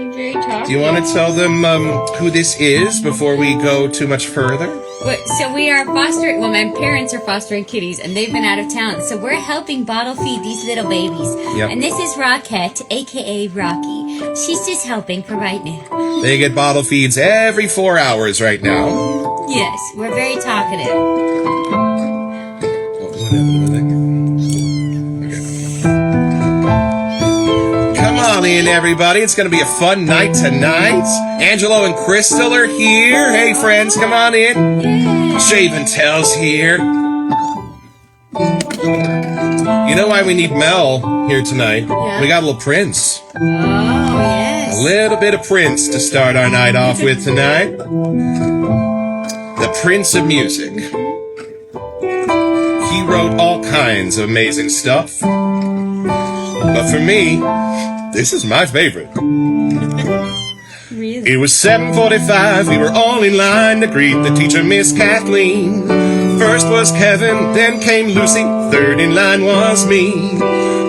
Very talkative. Do you want to tell them who this is before we go too much further? So we are fostering, well, my parents are fostering kitties, and they've been out of town, so we're helping bottle feed these little babies. Yep. And this is Rockette, a.k.a. Rocky. She's just helping for right now. They get bottle feeds every 4 hours right now. Yes, we're very talkative. What happened to that? Come on in, everybody. It's going to be a fun night tonight. Angelo and Crystal are here. Hey, friends, come on in. Yeah. Shave and Tell's here. You know why we need Mel here tonight? Yeah. We got a little Prince. Oh, yes. A little bit of Prince to start our night off with tonight. The Prince of Music. He wrote all kinds of amazing stuff. But for me, this is my favorite. Really? It was 7:45, we were all in line to greet the teacher, Miss Kathleen. First was Kevin, then came Lucy, third in line was me.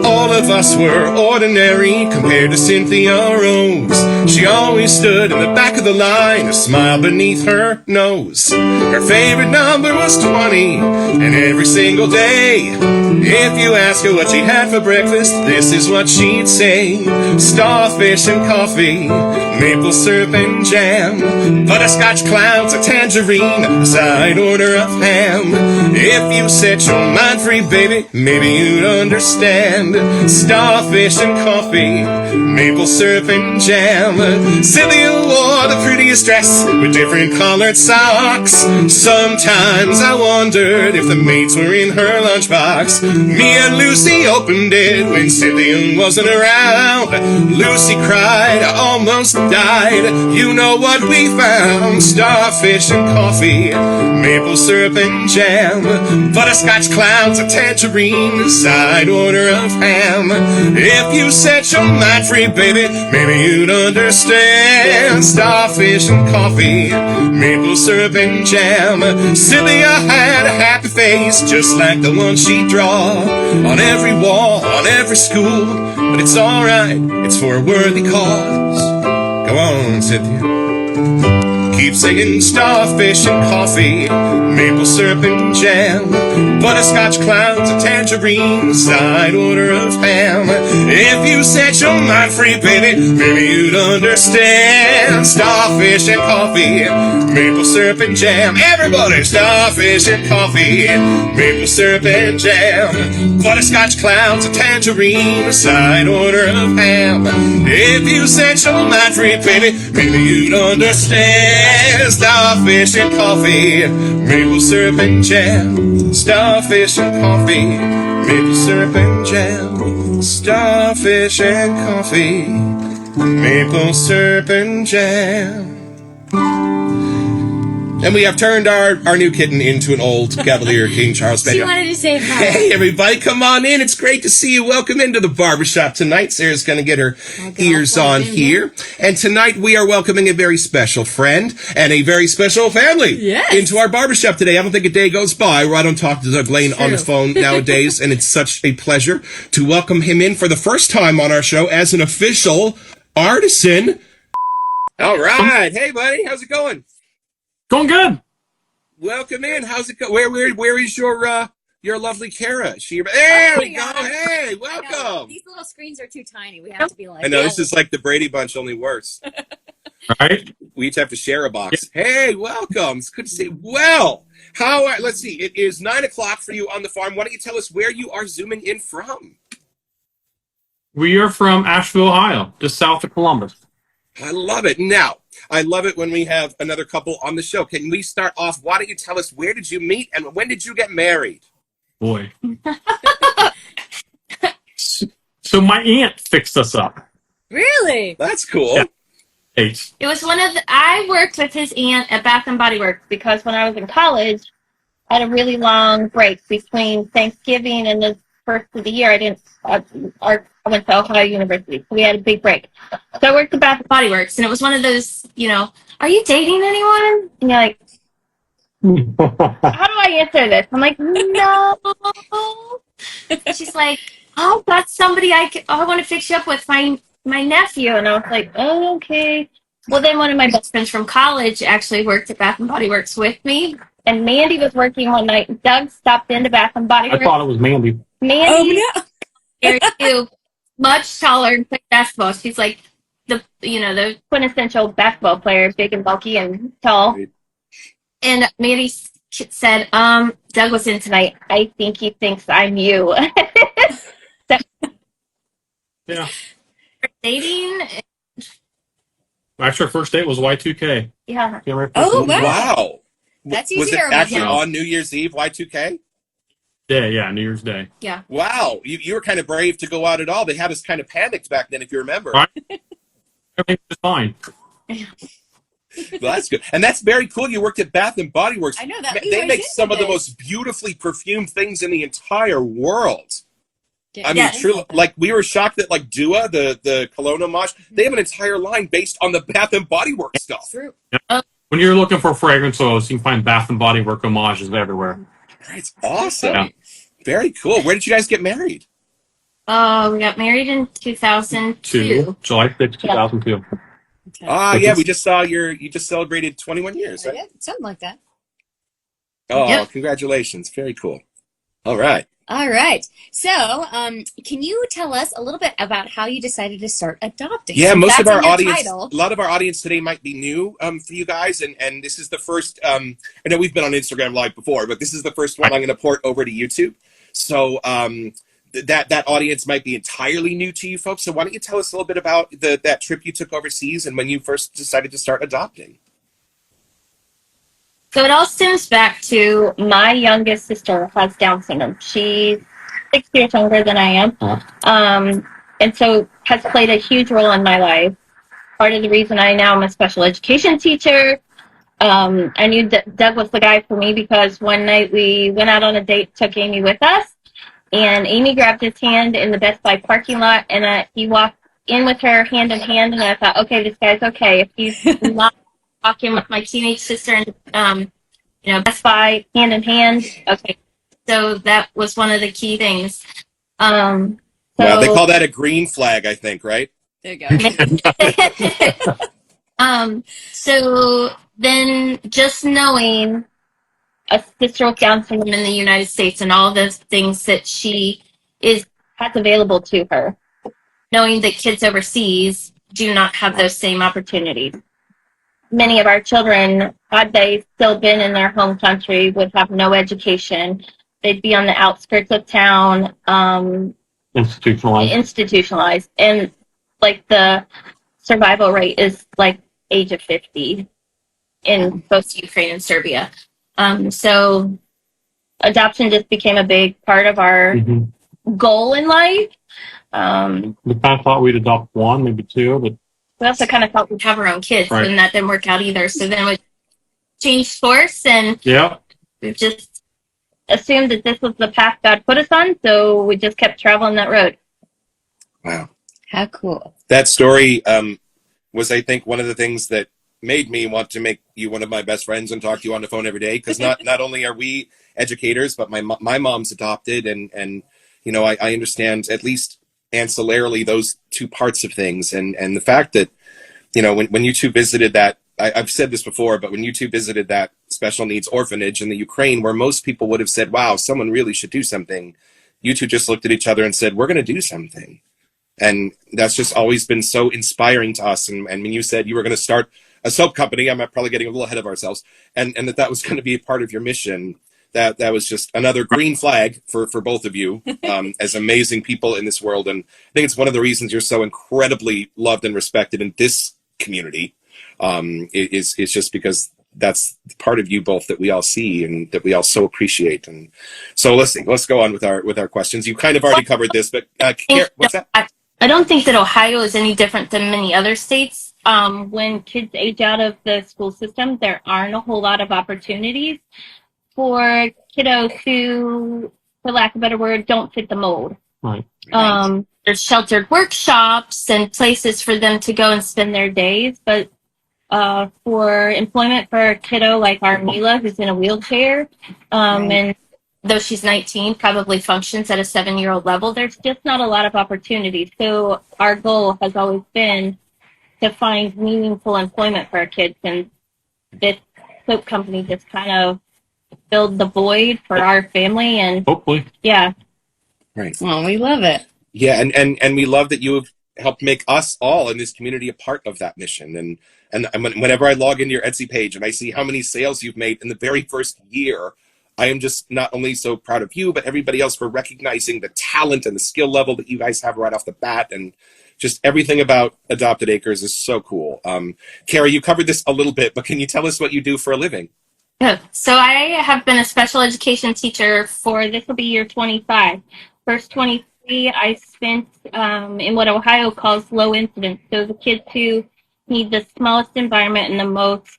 All of us were ordinary compared to Cynthia Rose. She always stood in the back of the line, a smile beneath her nose. Her favorite number was 20, and every single day, if you ask her what she had for breakfast, this is what she'd say. Starfish and coffee, maple syrup and jam, butterscotch clouds, a tangerine, a side order of ham. If you set your mind free, baby, maybe you'd understand. Starfish and coffee, maple syrup and jam. Cynthia wore the prettiest dress with different colored socks. Sometimes I wondered if the mates were in her lunchbox. Me and Lucy opened it when Cynthia wasn't around. Lucy cried, I almost died. You know what we found? Starfish and coffee, maple syrup and jam, butterscotch clouds, a tangerine, side order of ham. If you set your mind free, baby, maybe you'd understand. Starfish and coffee, maple syrup and jam. Cynthia had a happy face, just like the one she'd draw on every wall, on every school. But it's alright, it's for a worthy cause. Go on, Cynthia. Keep singing starfish and coffee, maple syrup and jam, butterscotch clouds, a tangerine, side order of ham. If you set your mind free, baby, maybe you'd understand. Starfish and coffee, maple syrup and jam. Everybody, starfish and coffee, maple syrup and jam, butterscotch clouds, a tangerine, side order of ham. If you set your mind free, baby, maybe you'd understand. Starfish and coffee, maple syrup and jam. Starfish and coffee, maple syrup and jam. Starfish and coffee, maple syrup and jam. And we have turned our new kitten into an old Cavalier King Charles Spaniel. She wanted to say hi. Hey, everybody, come on in. It's great to see you. Welcome into the barbershop tonight. Sarah's going to get her ears on here. And tonight we are welcoming a very special friend and a very special family into our barbershop today. I don't think a day goes by where I don't talk to Layne on the phone nowadays. And it's such a pleasure to welcome him in for the first time on our show as an official artisan. All right. Hey, buddy. How's it going? Going good. Welcome in. How's it go? Where is your lovely Cara? There we go. Hey, welcome. These little screens are too tiny. We have to be like. I know this is like the Brady Bunch, only worse. Right? We each have to share a box. Hey, welcome. It's good to see you. Well, let's see. It is 9:00 for you on the farm. Why don't you tell us where you are zooming in from? We are from Asheville, Ohio, just south of Columbus. I love it. Now, I love it when we have another couple on the show. Can we start off? Why don't you tell us, where did you meet and when did you get married? Boy. So my aunt fixed us up. Really? That's cool. Yeah. It was I worked with his aunt at Bath and Body Works because when I was in college, I had a really long break between Thanksgiving and the first of the year. I went to Ohio University, so we had a big break. So I worked at Bath and Body Works, and it was one of those, are you dating anyone? And you're like, how do I answer this? I'm like, no. She's like, oh, that's somebody I want to fix you up with. My my nephew. And I was like, oh, okay. Well, then one of my best friends from college actually worked at Bath and Body Works with me. And Mandy was working one night. Doug stopped into Bath and Body I Works. thought it was Mandy. Mandy, Oh no. very cute, much taller and played basketball. She's like the quintessential basketball player, big and bulky and tall. Right. And Mandy said, Doug was in tonight. I think he thinks I'm you. So, Yeah. dating, Actually, our first date was Y2K. yeah. Oh, wow. Wow. That's Was easier it with actually him. on New Year's Eve, Y2K? Yeah, New Year's Day. Yeah. Wow. You were kind of brave to go out at all. They had us kind of panicked back then, if you remember. Right. Everything was fine. Well, that's good. And that's very cool. You worked at Bath and Body Works. I know that. They make some of the most beautifully perfumed things in the entire world. I mean, truly, like we were shocked that like Dua, the cologne homage, they have an entire line based on the Bath and Body Works stuff. True. When you're looking for fragrance oils, you can find Bath and Body Works homages everywhere. It's awesome. Yeah. Very cool. Where did you guys get married? We got married in 2002. July 6th, 2002. Yeah, we just saw you just celebrated 21 years, right? Yeah, something like that. Oh, Yep. Congratulations. Very cool. All right. All right. So, can you tell us a little bit about how you decided to start adopting? Yeah, Since most of that's our in your audience, title. a lot of our audience today might be new for you guys, and this is the first. I know we've been on Instagram Live before, but this is the first one I'm going to port over to YouTube. So that audience might be entirely new to you folks. So why don't you tell us a little bit about that trip you took overseas and when you first decided to start adopting? So it all stems back to my youngest sister has Down syndrome. She's 6 years younger than I am. And so has played a huge role in my life. Part of the reason I now am a special education teacher. I knew Doug was the guy for me because one night we went out on a date, took Amy with us, and Amy grabbed his hand in the Best Buy parking lot, and he walked in with her hand in hand, and I thought, okay, this guy's okay. If he's not walking with my teenage sister and Best Buy hand in hand, okay. So that was one of the key things. Wow, they call that a green flag, I think, right? There you go. So then just knowing a sister with Down syndrome in the United States and all the things that she has available to her, knowing that kids overseas do not have those same opportunities. Many of our children, had they still been in their home country, would have no education. They'd be on the outskirts of town, institutionalized. And like the survival rate is like age of 50 in both Ukraine and Serbia. So adoption just became a big part of our goal in life. We kind of thought we'd adopt one, maybe two, but we also kind of thought we'd have our own kids, right. And that didn't work out either. So then we changed course, and we've just assumed that this was the path God put us on, so we just kept traveling that road. Wow. How cool. That story was, I think, one of the things that made me want to make you one of my best friends and talk to you on the phone every day, because not only are we educators, but my mom's adopted, and I understand at least ancillarily those two parts of things, and the fact that when you two visited that, I've said this before, but when you two visited that special needs orphanage in the Ukraine, where most people would have said, wow, someone really should do something, you two just looked at each other and said, we're going to do something. And that's just always been so inspiring to us. And when you said you were going to start a soap company, I'm probably getting a little ahead of ourselves, and that was going to be a part of your mission, that was just another green flag for both of you as amazing people in this world. And I think it's one of the reasons you're so incredibly loved and respected in this community, is just because that's part of you both that we all see and that we all so appreciate. And so let's go on with our questions. You kind of already covered this, but what's that? I don't think that Ohio is any different than many other states. When kids age out of the school system, there aren't a whole lot of opportunities for kiddos who, for lack of a better word, don't fit the mold. Right. There's sheltered workshops and places for them to go and spend their days, but for employment for a kiddo like our Mila, who's in a wheelchair, and though she's 19, probably functions at a 7-year-old level. There's just not a lot of opportunities. So our goal has always been to find meaningful employment for our kids, and this soap company just kind of filled the void for our family. And Hopefully. yeah, Right. Well, we love it. Yeah, and we love that you have helped make us all in this community a part of that mission. And whenever I log into your Etsy page and I see how many sales you've made in the very first year, I am just not only so proud of you, but everybody else for recognizing the talent and the skill level that you guys have right off the bat. And just everything about Adopted Acres is so cool. Cara, you covered this a little bit, but can you tell us what you do for a living? yeah. So I have been a special education teacher for, this will be year 25. First 23, I spent in what Ohio calls low incidence. So the kids who need the smallest environment and the most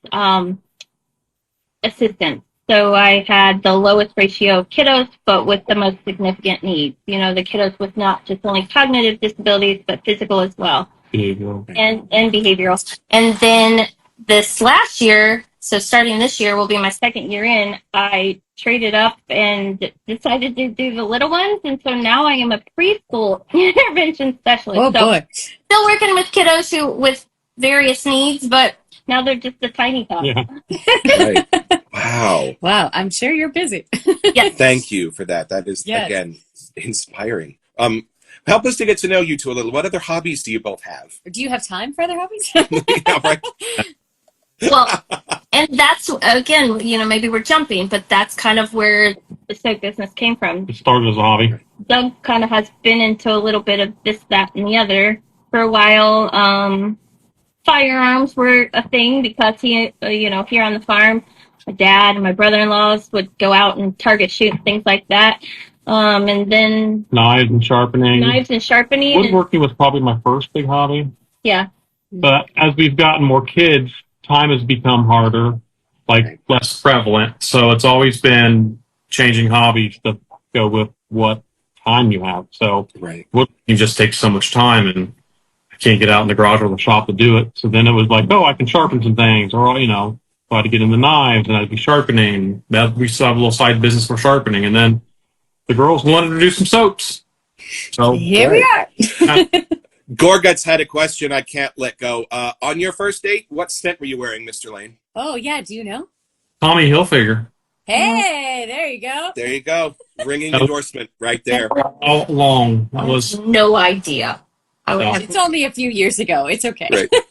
assistance. So I had the lowest ratio of kiddos, but with the most significant needs. You know, the kiddos with not just only cognitive disabilities, but physical as well. Behavioral. And behavioral. And then this last year, so starting this year will be my second year in, I traded up and decided to do the little ones. And so now I am a preschool intervention specialist. Oh, so boy. still working with kiddos who with various needs, but now they're just a tiny tot. Yeah. Right. Wow. Wow, I'm sure you're busy. Yes. Thank you for that. That is, Yes. again, inspiring. Help us to get to know you two a little. What other hobbies do you both have? Do you have time for other hobbies? Yeah, right. Well, and that's, again, you know, maybe we're jumping, but that's kind of where the soap business came from. It started as a hobby. Doug kind of has been into a little bit of this, that, and the other for a while. Firearms were a thing because he, you know, here on the farm, my dad and my brother-in-laws would go out and target shoot, things like that. And then Knives and sharpening. Woodworking was probably my first big hobby. Yeah. But as we've gotten more kids, time has become harder, like less prevalent. So it's always been changing hobbies to go with what time you have. So Right. woodworking just takes so much time, and I can't get out in the garage or the shop to do it. So then it was like, oh, I can sharpen some things, or, you know, try to get in the knives, and I'd be sharpening. That we still have a little side business for sharpening. And then the girls wanted to do some soaps. So Here we are. Gorguts had a question I can't let go. On your first date, what scent were you wearing, Mr. Layne? Oh, yeah, do you know? Tommy Hilfiger. Hey, there you go. There you go. Ringing endorsement right there. All along. That was No idea. I would Yeah. have, It's only a few years ago. It's okay.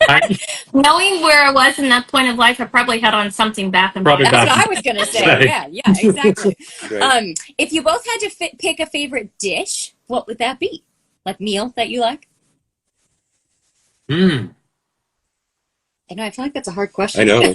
Right. knowing where I was in that point of life, I probably had on something Bath and Body. Probably That's Bath what I was going to say. Right. Yeah, exactly. Right. If you both had to pick a favorite dish, what would that be? Like meal that you like? I know, I feel like that's a hard question. I know.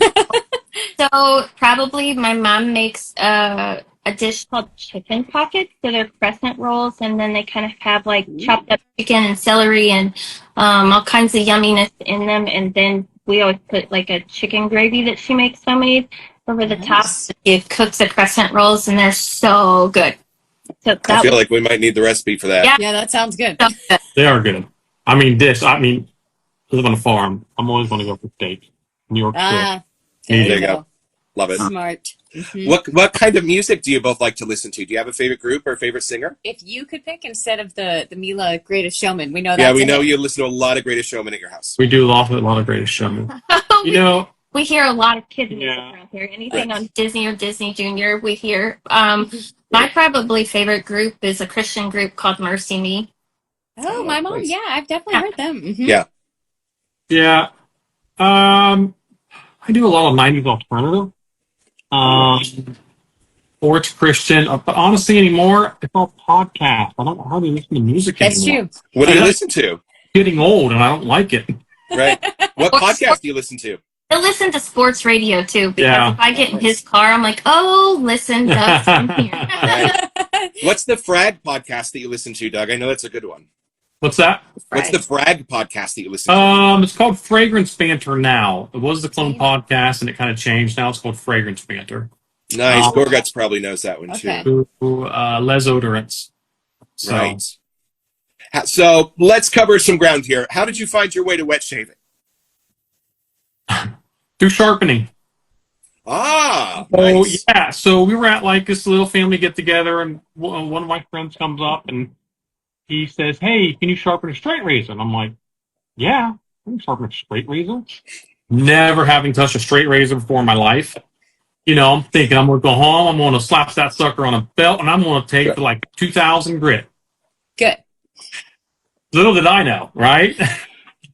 So probably my mom makes a dish called chicken pockets. So they're crescent rolls, and then they kind of have like chopped up chicken and celery and all kinds of yumminess in them. And then we always put like a chicken gravy that she makes homemade over the top. It cooks the crescent rolls, and they're so good. So I that feel like we might need the recipe for that. Yeah. Yeah, that sounds good. was so good. They are good. I mean, I live on a farm. I'm always going to go for steak. New York steak. Ah, There there you go. Love it. Smart. Mhm. What kind of music do you both like to listen to? Do you have a favorite group or a favorite singer? If you could pick instead of the Mila Greatest Showman, we know that. Yeah, we know you listen to a lot of Greatest Showman at your house. We do a lot of Greatest Showman. You know, We hear a lot of kids music Yeah. around here. Anything on Disney or Disney Junior, we hear. My probably favorite group is a Christian group called Mercy Me. Oh, my mom. Nice. Yeah, I've definitely heard them. Mhm. Yeah. yeah. I do a lot of 90s alternative. Or it's Christian. But honestly, anymore, it's all podcast. I don't hardly listen to music That's anymore. true. What do you listen to? Getting old, and I don't like it. Right. What podcast do you listen to? I listen to sports radio too, because Yeah. if I get in his car, I'm like, oh, listen, Doug's in here. Right. What's the Frag podcast that you listen to, Doug? I know that's a good one. What's that? What's the Frag podcast that you listen to? It's called Fragrance Banter now. It was the Clone Podcast, and it kind of changed. Now it's called Fragrance Banter. Nice. Gorguts probably knows that one Okay. too. Les Odorants. So, Right. So let's cover some ground here. How did you find your way to wet shaving? through sharpening. Ah, Oh nice. yeah, so we were at like this little family get together, and one of my friends comes up and he says, "Hey, can you sharpen a straight razor?" And I'm like, "Yeah, I can sharpen a straight razor." Never having touched a straight razor before in my life. I'm thinking I'm gonna go home, I'm gonna slap that sucker on a belt, and I'm gonna take like 2,000 grit. Good. Little did I know, right?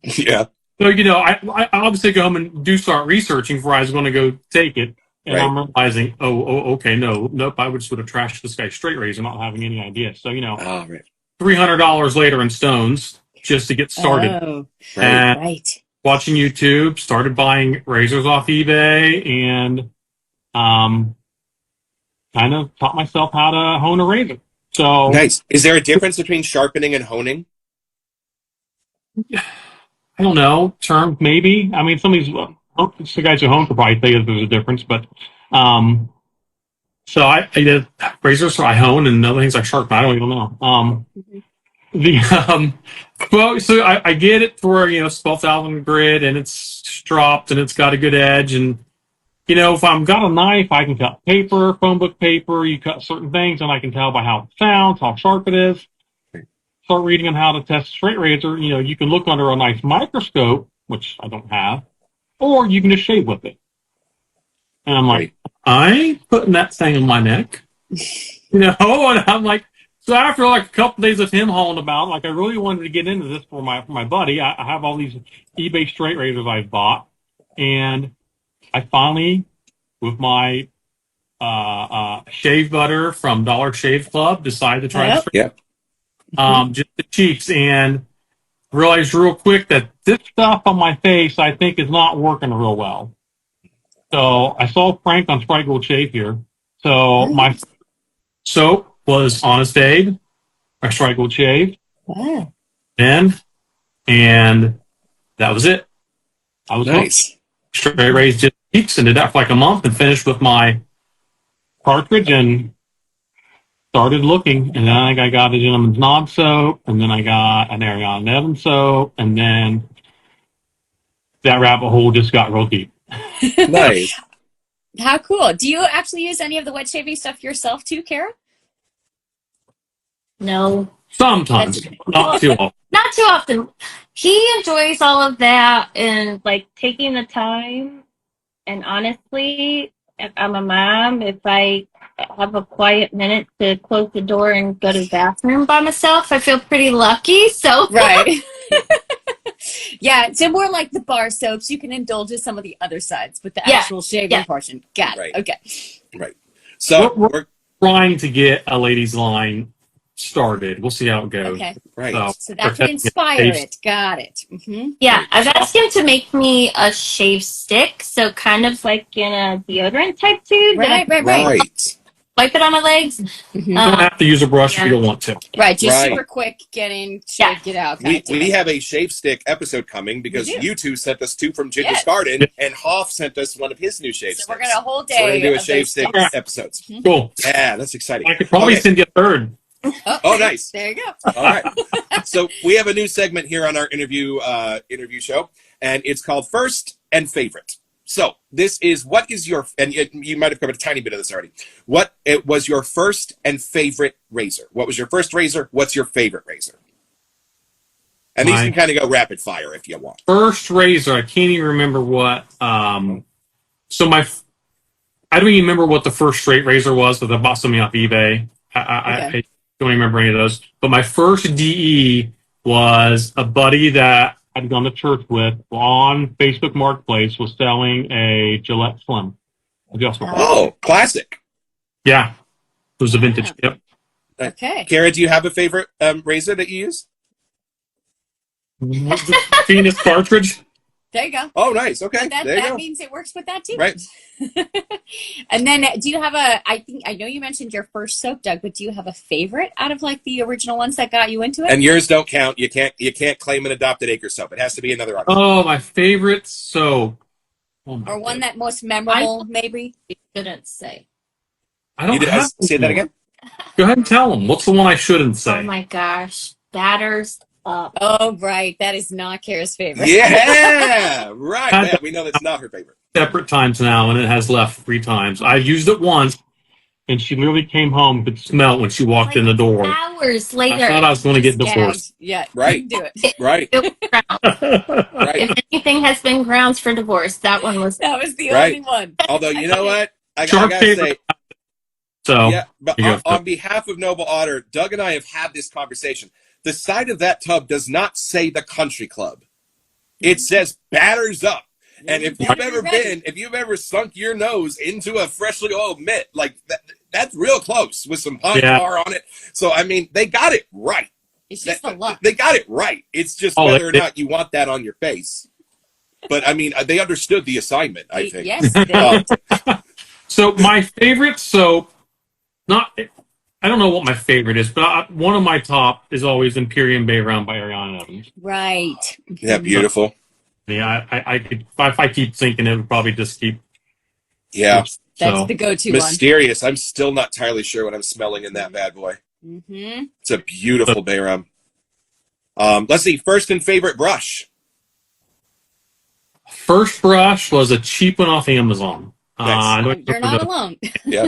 Yeah. So, I obviously go home and do start researching before I was going to go take it. And Right. I'm realizing, okay, nope, I would just would have trashed this guy's straight razor, not having any idea. So, Oh, right. $300 later in stones just to get started. Oh, Right. And right. watching YouTube, started buying razors off eBay, and kind of taught myself how to hone a razor. So, Nice. Is there a difference between sharpening and honing? I don't know, term maybe. I mean, some of these the guys at home could probably tell you that there's a difference, but so I did razors, so I hone, and other things I sharpen. I don't even know. The well, so I get it for it's 12,000 grit, and it's dropped, and it's got a good edge, and if I've got a knife, I can cut paper, phone book paper. You cut certain things, and I can tell by how it sounds, how sharp it is. Start reading on how to test a straight razor. You can look under a nice microscope, which I don't have, or you can just shave with it. And I'm like, I ain't putting that thing in my neck. And I'm like, so after like a couple days of him hauling about, like I really wanted to get into this for my buddy. I have all these eBay straight razors I've bought, and I finally, with my shave butter from Dollar Shave Club, decided to try the Yeah. just the cheeks, and realized real quick that this stuff on my face, I think, is not working real well. So I saw Frank on Sprite Gold Shave here. So my soap was Honest Aid, or Sprite Gold Shave, Wow. and that was it. I was Nice. straight raised just cheeks, and did that for like a month, and finished with my cartridge, and started looking, and then I got a Gentleman's Knob soap, and then I got an Ariana Nevin soap, and then that rabbit hole just got real deep. Nice. How cool. Do you actually use any of the wet shaving stuff yourself too, Cara? No, Sometimes, not too often. not too often. He enjoys all of that and like taking the time. And honestly, if I'm a mom, if I have a quiet minute to close the door and go to the bathroom by myself, I feel pretty lucky. So Right. Yeah, so more like the bar soaps. You can indulge in some of the other sides, but the actual shaving portion. Got it. Right. Okay. Right. So We're trying to get a ladies' line started. We'll see how it goes. Okay. right. So that could inspire it. Got it. Mm-hmm. yeah, I've asked him to make me a shave stick, so kind of like in a deodorant type tube. Right. Right. Wipe it on my legs. Mm-hmm. Don't have to use a brush if you don't want to. Right. Just Right. super quick, get in, shave, get out. We have a shave stick episode coming because We do. you two sent us 2 from Ginger's Yes. Garden, and Hoff sent us one of his new shave So sticks. we're going to a whole day. So we're gonna do a of shave those stick things. episodes. Cool. Yeah, that's exciting. I could probably Okay. send you a third. Oh, nice. There you go. All right. So we have a new segment here on our interview show, and it's called First and Favorite. So this is what is your, and you might have covered a tiny bit of this already. What it was your first and favorite razor? What was your first razor? What's your favorite razor? And these can kind of go rapid fire if you want. First razor, I can't even remember what. So I don't even remember what the first straight razor was, but I bought something off eBay. I don't remember any of those. But my first DE was a buddy that I'd gone to church with on Facebook Marketplace was selling a Gillette Slim adjustable. Oh, classic. Yeah, it was a vintage. Yep. Okay. Cara, do you have a favorite razor that you use? Venus cartridge. There you go. Oh, nice. Okay, That there you go. means it works with that too. Right. And then do you have I know you mentioned your first soap, Doug, but do you have a favorite out of like the original ones that got you into it? And yours don't count. You can't claim an adopted acre soap. It has to be another artist. Oh, my favorite soap. Oh my or one God. that most memorable, maybe? You shouldn't say. I don't have Say that again. Go ahead and tell them. What's the one I shouldn't say? Oh my gosh, batters up. Oh, right. That is not Cara's favorite. Yeah, right. Yeah, we know that's not her favorite. separate times now, and it has left 3 times. I used it once, and she literally came home, could smell it when she walked in the door. Hours I later. thought I was going to get divorced. Yeah, Right. do it. Right. It was grounds. Right. If anything has been grounds for divorce, that one was. That was the Right. only one. Although, you know what? I Shark gotta paper. say, So yeah, but you go. on behalf of Noble Otter, Doug and I have had this conversation. The side of that tub does not say the country club. It says batters up. And if you've ever sunk your nose into a freshly oiled mitt, like that's real close with some pine tar on it. So, I mean, they got it right. It's just the luck. They got it right. It's just whether or not you want that on your face. But, I mean, they understood the assignment, I think. Yes, they did. So my favorite soap, I don't know what my favorite is, but one of my top is always Imperium Bay Round by Ariana Evans. Right. Yeah, beautiful. Yeah, I could, if I keep thinking, it would probably just keep. Yeah. That's the go-to Mysterious. I'm still not entirely sure what I'm smelling in that bad boy. Mm-hmm. It's a beautiful bay rum. Let's see. First and favorite brush. First brush was a cheap one off Amazon. Nice. You're not alone. Yeah.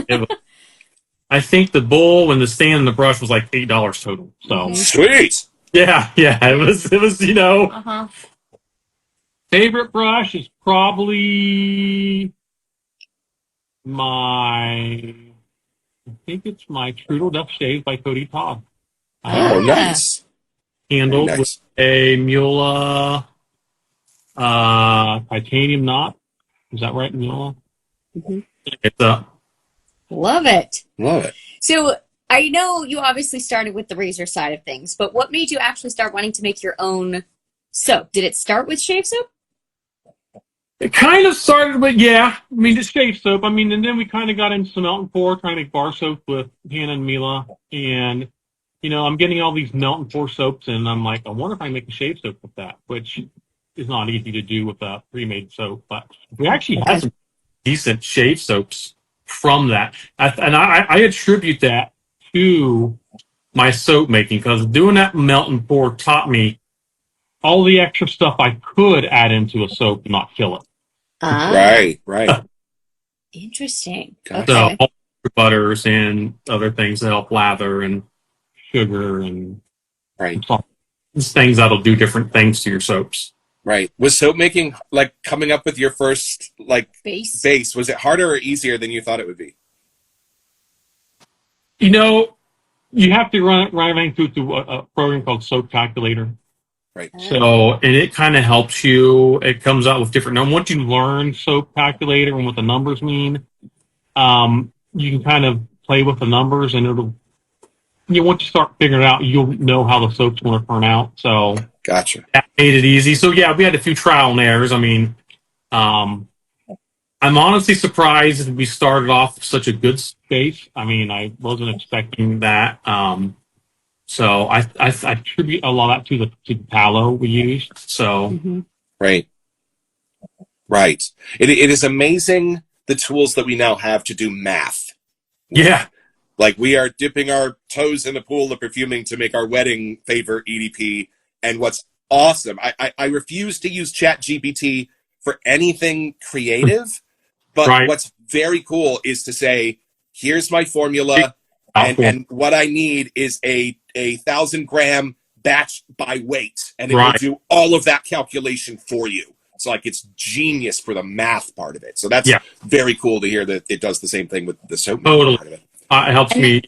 I think the bowl and the stand and the brush was like $8 total. So Sweet. yeah, it was Uh-huh. Favorite brush is probably I think it's my Trudel Duck Shave by Cody Todd. Oh, nice. Handled Nice. with a Mula titanium knot. Is that right, Mula? Mm-hmm. It's Love it. Love it. So I know you obviously started with the razor side of things, but what made you actually start wanting to make your own soap? Did it start with shave soap? It kind of started with, just shave soap. And then we kind of got into some melt and pour, trying to make bar soap with Hannah and Mila. And, I'm getting all these melt and pour soaps, and I'm like, I wonder if I can make a shave soap with that, which is not easy to do with a pre-made soap. But we actually had some decent shave soaps from that. I attribute that to my soap making, because doing that melt and pour taught me all the extra stuff I could add into a soap and not kill it. Right. Interesting. Gotcha. Okay. So butters and other things to help lather and sugar and things that'll do different things to your soaps. Right. Was soap making like coming up with your first base? Was it harder or easier than you thought it would be? You have to run everything through a program called Soap Calculator. Right. So, and it kind of helps you. It comes out with different numbers. Once you learn Soap Calculator and what the numbers mean, you can kind of play with the numbers, and once you start figuring it out, you'll know how the soap's going to turn out. So, gotcha. That made it easy. So, we had a few trial and errors. I'm honestly surprised we started off with such a good space. I wasn't expecting that. So I attribute a lot of that to the tallow we used. So Right. It is amazing the tools that we now have to do math. Yeah. Like we are dipping our toes in the pool of perfuming to make our wedding favor EDP. And what's awesome, I refuse to use ChatGPT for anything creative, but what's very cool is to say, here's my formula, and what I need is a 1,000-gram batch by weight, and it will do all of that calculation for you. So it's genius for the math part of it. So that's very cool to hear that it does the same thing with the soap part of it. It helps me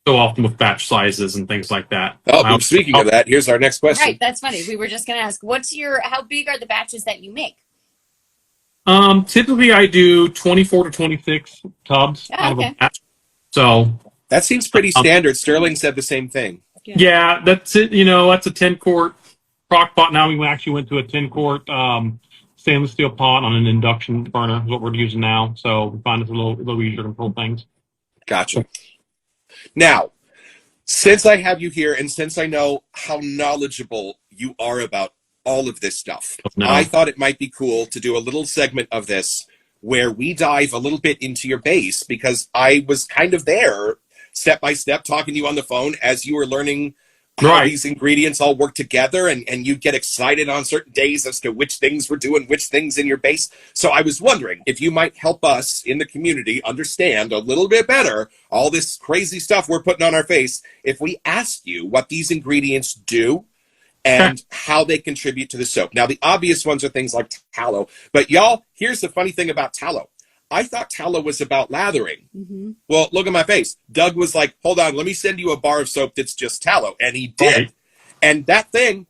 so often with batch sizes and things like that. Speaking of that, here's our next question. Right, that's funny. We were just going to ask, how big are the batches that you make? Typically I do 24 to 26 tubs out of a batch. So that seems pretty standard. Sterling said the same thing. Yeah, that's it. That's a 10-quart crock pot. Now we actually went to a 10-quart stainless steel pot on an induction burner, is what we're using now. So we find it's a little easier to control things. Gotcha. Now, since I have you here and since I know how knowledgeable you are about all of this stuff, I thought it might be cool to do a little segment of this where we dive a little bit into your base, because I was kind of there step by step talking to you on the phone as you were learning how these ingredients all work together, and you get excited on certain days as to which things we're doing, which things in your base. So I was wondering if you might help us in the community understand a little bit better all this crazy stuff we're putting on our face if we ask you what these ingredients do and how they contribute to the soap. Now, the obvious ones are things like tallow, but y'all, here's the funny thing about tallow. I thought tallow was about lathering. Mm-hmm. Well, look at my face. Doug was like, hold on, let me send you a bar of soap that's just tallow. And he did. Right. And that thing,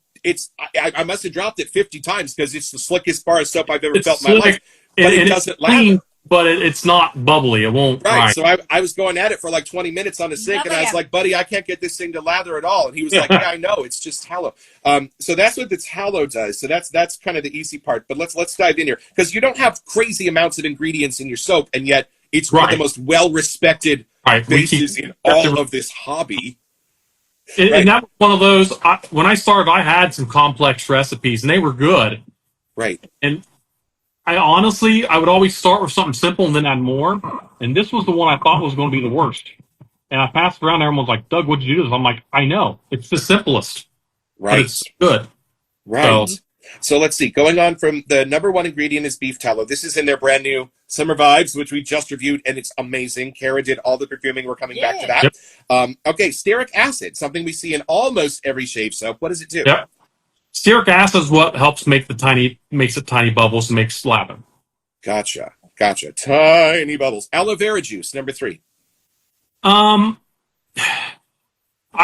I must have dropped it 50 times because it's the slickest bar of soap I've ever felt in my life. But it doesn't lather. But it's not bubbly. It won't. Right. So I was going at it for like 20 minutes on the sink, and I was like, buddy, I can't get this thing to lather at all. And he was like, yeah, I know. It's just tallow. So that's what the tallow does. So that's kind of the easy part. But let's dive in here, because you don't have crazy amounts of ingredients in your soap, and yet it's one of the most well-respected bases in all of this hobby. And that was one of those, when I started, I had some complex recipes, and they were good. Right. And I would always start with something simple and then add more. And this was the one I thought was going to be the worst. And I passed it around, and everyone's like, Doug, what'd you do this? I'm like, I know. It's the simplest. Right. But it's good. Right. So let's see. Going on from the number one ingredient is beef tallow. This is in their brand new Summer Vibes, which we just reviewed, and it's amazing. Cara did all the perfuming. We're coming back to that. Yep. Okay, stearic acid, something we see in almost every shave soap. What does it do? Yep. Stearic acid is what helps makes it tiny bubbles and makes lather. Gotcha. Tiny bubbles. Aloe vera juice, number 3. I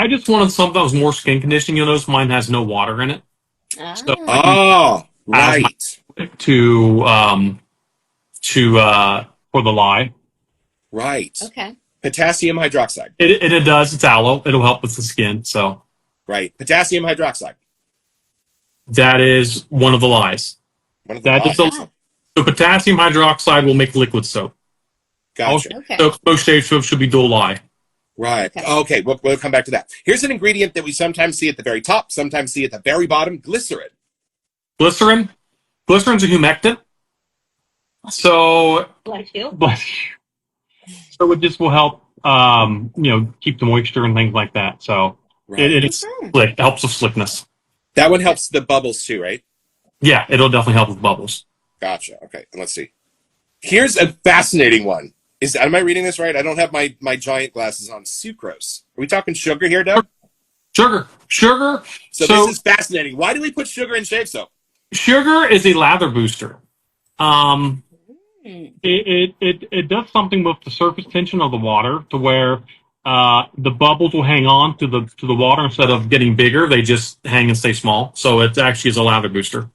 just wanted something that was more skin conditioning. You'll notice mine has no water in it. So right. For the lye. Right. Okay. Potassium hydroxide. It does. It's aloe. It'll help with the skin. So. Right. Potassium hydroxide. That is one of the lies. So potassium hydroxide will make liquid soap. Gotcha. Most shave soap should be dual lye. Right. Okay. We'll come back to that. Here's an ingredient that we sometimes see at the very top, sometimes see at the very bottom: glycerin. Glycerin's a humectant. So, bless you. So it just will help, keep the moisture and things like that. So it helps with slickness. That one helps the bubbles too, right? Yeah, it'll definitely help with bubbles. Gotcha. Okay, and let's see. Here's a fascinating one. Am I reading this right? I don't have my giant glasses on. Sucrose. Are we talking sugar here, Doug? Sugar. So this is fascinating. Why do we put sugar in shave soap? Sugar is a lather booster. It does something with the surface tension of the water to where the bubbles will hang on to the water instead of getting bigger. They just hang and stay small. So it actually is a lather booster.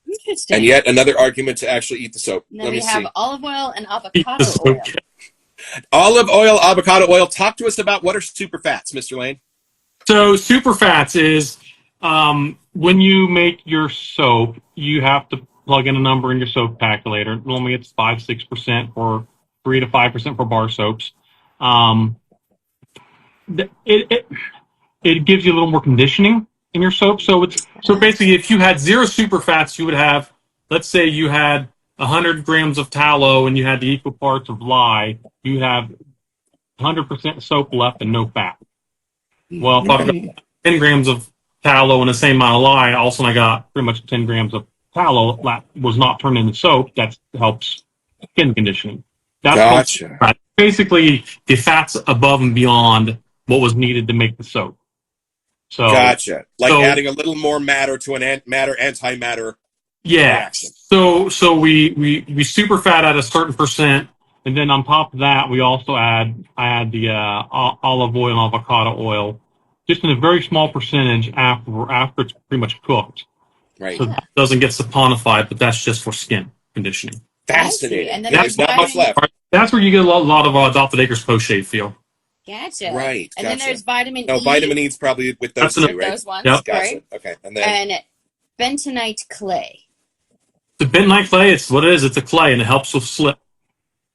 Interesting. And yet another argument to actually eat the soap. Then we have olive oil and avocado oil. Olive oil, avocado oil. Talk to us about what are super fats, Mr. Layne. So super fats is when you make your soap, you have to plug in a number in your soap calculator. Normally it's 5-6% or 3 to 5% for bar soaps. It gives you a little more conditioning in your soap. So basically, if you had 0 super fats, you would have, let's say you had 100 grams of tallow and you had the equal parts of lye, you have 100% soap left and no fat. Well, if I've got 10 grams of tallow and the same amount of lye, all of a sudden I got pretty much 10 grams of tallow that was not turned into soap. That helps skin conditioning. Gotcha. Basically, the fats above and beyond what was needed to make the soap. So, gotcha. Adding a little more matter to an matter-antimatter reaction. So we super fat at a certain percent, and then on top of that, we also add the olive oil and avocado oil, just in a very small percentage after it's pretty much cooked. Right. So it doesn't get saponified, but that's just for skin conditioning. Fascinating. And then there's not much left. That's where you get a lot of Adopted Acres post-shave feel. Gotcha. Right. And then there's vitamin E. No, vitamin E's probably with those two, right? Those ones, yep. Gotcha. Right? Okay. And then bentonite clay. The bentonite clay, it's what it is. It's a clay, and it helps with slip.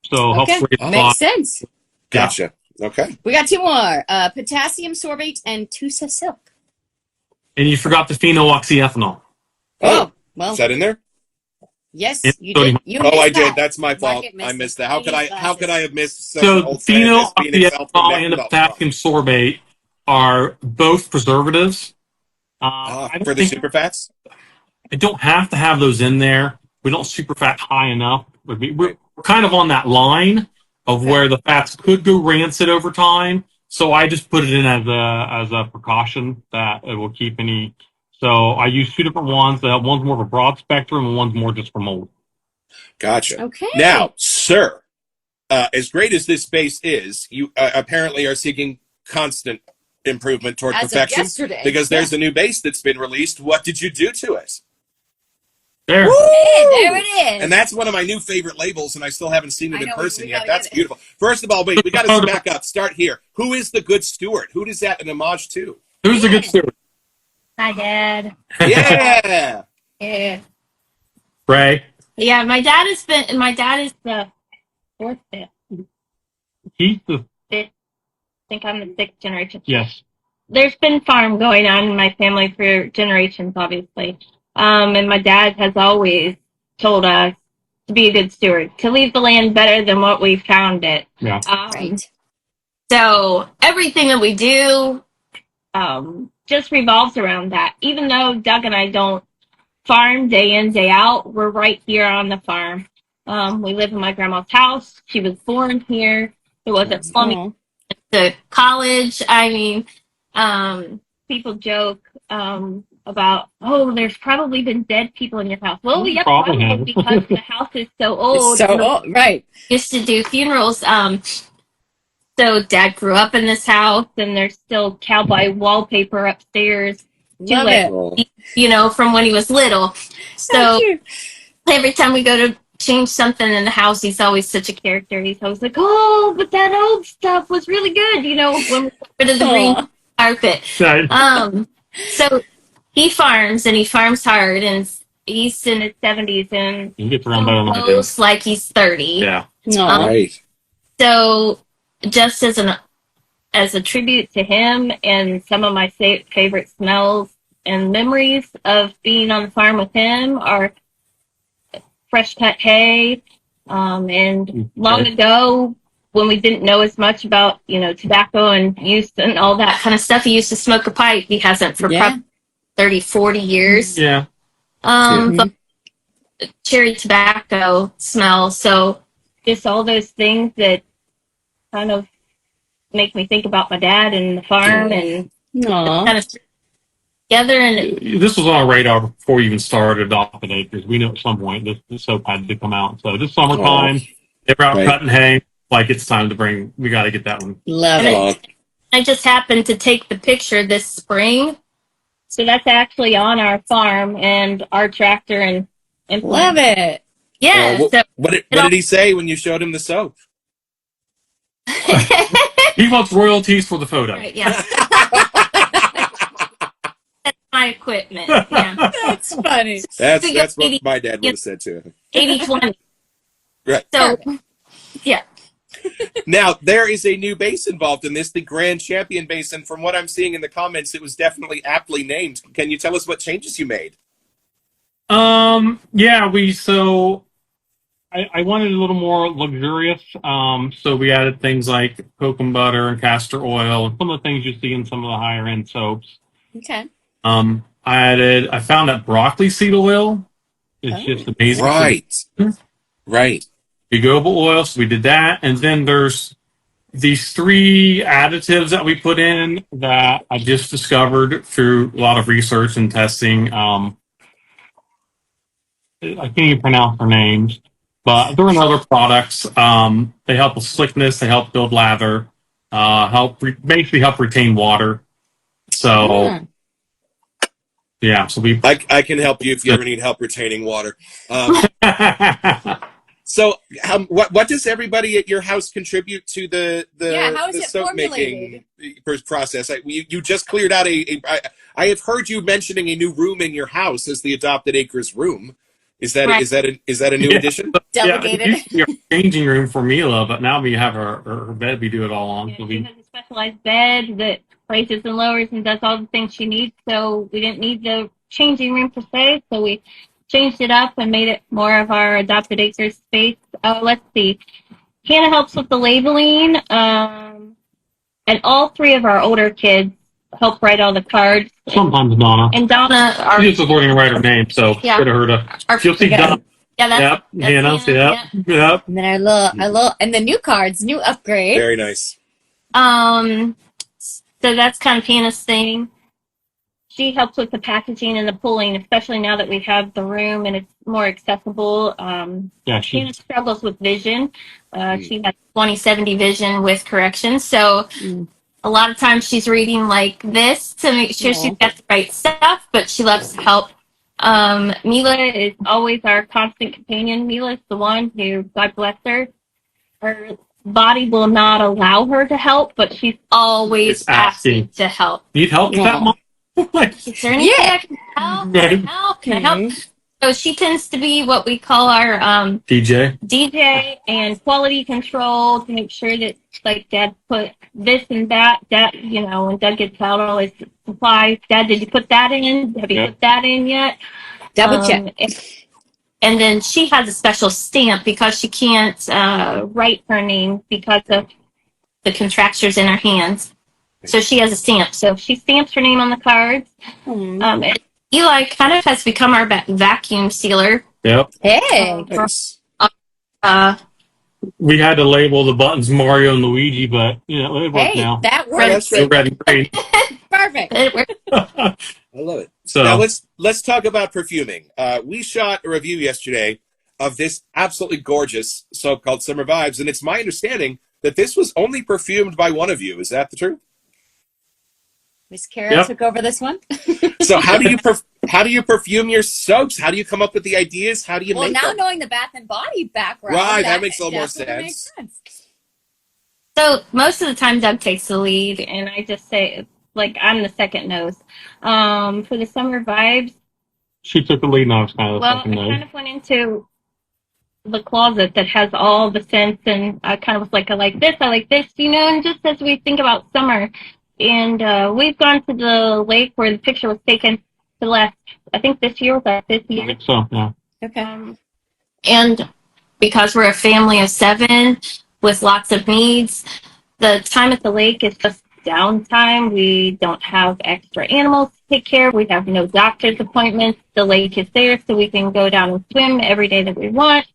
So it helps with Makes sense. Gotcha. Okay. We got 2 more. Potassium sorbate and Tusa silk. And you forgot the phenoxyethanol. Oh, well. Is that in there? Yes, you did. I did. That's my fault. I missed that. How could I have missed such an old phenoxyethanol and the potassium sorbate are both preservatives. I don't For the think super fats? I don't have to have those in there. We don't super fat high enough. We're kind of on that line of where the fats could go rancid over time. So I just put it in as a precaution that it will keep any. So I use two different ones. One's more of a broad spectrum and one's more just for mold. Gotcha. Okay. Now, sir, as great as this space is, you apparently are seeking constant improvement toward As of perfection. yesterday. Because there's a new base that's been released. What did you do to it? There. Woo! Hey, there it is. And that's one of my new favorite labels, and I still haven't seen it in person we yet. gotta That's get it. beautiful. First of all, wait, we got to back up. Start here. Who is the good steward? Who does that an homage to? Who's the good steward? My dad. Yeah. Yeah. Ray. Yeah, my dad is the fourth, fifth. He's the I think I'm the sixth generation. yes. There's been farm going on in my family for generations, obviously. And my dad has always told us to be a good steward, to leave the land better than what we found it. Yeah. Right. So everything that we do just revolves around that. Even though Doug and I don't farm day in, day out, we're right here on the farm. We live in my grandma's house. She was born here. There wasn't plumbing to college. I mean, people joke about, oh, there's probably been dead people in your house. Well, yeah, probably because the house is so old. So old, right. Used to do funerals. So Dad grew up in this house, and there's still cowboy wallpaper upstairs. Love it. You know, from when he was little. So every time we go to change something in the house, he's always such a character. He's always like, oh, but that old stuff was really good, you know, when we got rid of the green carpet. So he farms, and he farms hard, and he's in his 70s, and he gets around better than I do. almost like he's 30. Yeah. Right. So just as a tribute to him and some of my favorite smells and memories of being on the farm with him are fresh cut hay. And long ago, when we didn't know as much about, you know, tobacco and use and all that kind of stuff, he used to smoke a pipe. He hasn't for probably 30, 40 years. Yeah. But cherry tobacco smell. So just all those things that kind of make me think about my dad and the farm and kind of together. And this was on our radar before we even started Adopted Acres. We knew at some point this soap had to come out. So this summertime, they were out cutting hay. Like, it's time to we got to get that one. Love it. I just happened to take the picture this spring. So that's actually on our farm and our tractor and love it. Yeah. So what did he say when you showed him the soap? He wants royalties for the photo. Right, yeah. That's my equipment. Yeah. That's funny. That's what my dad would have said too. 80-20. Right. So, yeah. Now, there is a new base involved in this, the Grand Champion base, and from what I'm seeing in the comments, it was definitely aptly named. Can you tell us what changes you made? Yeah, I wanted a little more luxurious, so we added things like cocoa butter and castor oil and some of the things you see in some of the higher end soaps. Okay. I found that broccoli seed oil is just amazing. Right. Jojoba oil, so we did that, and then there's these 3 additives that we put in that I just discovered through a lot of research and testing. I can't even pronounce their names, but they're in other products. They help with slickness, they help build lather, basically help retain water. So, yeah. So I can help you if you ever need help retaining water. So, what does everybody at your house contribute to the how is it soap making process? You just cleared out I have heard you mentioning a new room in your house as the Adopted Acres room. Is that a new addition? Delegated. Yeah, your changing room for Mila, but now we have her bed we do it all on. Yeah, she has a specialized bed that raises and lowers and does all the things she needs. So we didn't need the changing room per se. So we changed it up and made it more of our Adopted Acres space. Let's see. Hannah helps with the labeling. And all 3 of our older kids help write all the cards. Sometimes Donna. And Donna, She just was learning to write her name, so Yeah. could have heard her. You'll see Donna. yeah, Yep, Hannah. Yep. And then and the new cards, new upgrade. Very nice. So that's kind of Hannah's thing. She helps with the packaging and the pulling, especially now that we have the room and it's more accessible. Yeah, Hannah struggles with vision. She has 20/70 vision with corrections. So a lot of times she's reading like this to make sure she's got the right stuff, but she loves to help. Mila is always our constant companion. Mila is the one who, God bless her, her body will not allow her to help, but she's always asking to help. Need help with that, Mom? Is there anything I can help? Can I help? So she tends to be what we call our DJ and quality control to make sure that, like, Dad put this and that, when Dad gets out all his supplies. Dad, did you put that in? Have you put that in yet? Double check. And then she has a special stamp because she can't write her name because of the contractures in her hands. So she has a stamp. So she stamps her name on the cards. And Eli kind of has become our vacuum sealer. Yep. Hey. We had to label the buttons Mario and Luigi, but it worked now. That works. Right. Red and green. Perfect. It works. I love it. So now let's talk about perfuming. We shot a review yesterday of this absolutely gorgeous so-called Summer Vibes, and it's my understanding that this was only perfumed by one of you. Is that the truth? Miss Cara took over this one. So how do you perfume your soaps? How do you come up with the ideas? How do you make now them? knowing the Bath and Body background, Right, that makes a little more sense. Makes sense. So most of the time Doug takes the lead, and I just say, like, I'm the second nose. For the Summer Vibes, she took the lead, and I was kind of the second I nose. kind of went into the closet that has all the scents, and I kind of was like, I like this, and just as we think about summer. And we've gone to the lake where the picture was taken I think this year was our 5th year. I think so, yeah. Okay. And because we're a family of 7 with lots of needs, the time at the lake is just downtime. We don't have extra animals to take care of. We have no doctor's appointments. The lake is there so we can go down and swim every day that we want.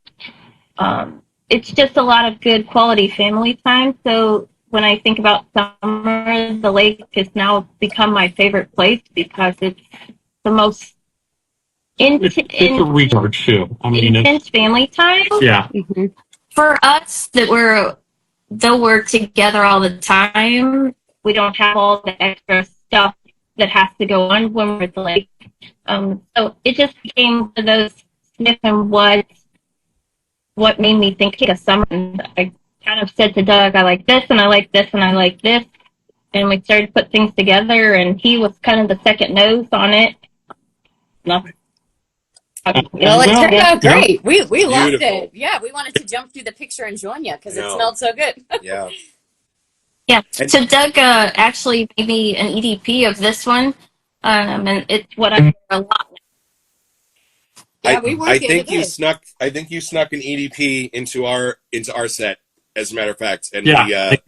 It's just a lot of good quality family time. So when I think about summer, the lake has now become my favorite place because it's the most It's a recharge too. I mean, intense family time. Yeah. For us, though we're together all the time, we don't have all the extra stuff that has to go on when we're at the lake. So it just became one of those sniffing what made me think of summer. And I kind of said to Doug, I like this, and I like this, and I like this. And we started to put things together, and he was kind of the second nose on it. Well, it turned out great. We loved it. Yeah, we wanted to jump through the picture and join you because it smelled so good. Yeah. Yeah. So Doug actually made me an EDP of this one, and it's what I wear a lot. Yeah, we work I think you snuck an EDP into our set, as a matter of fact, and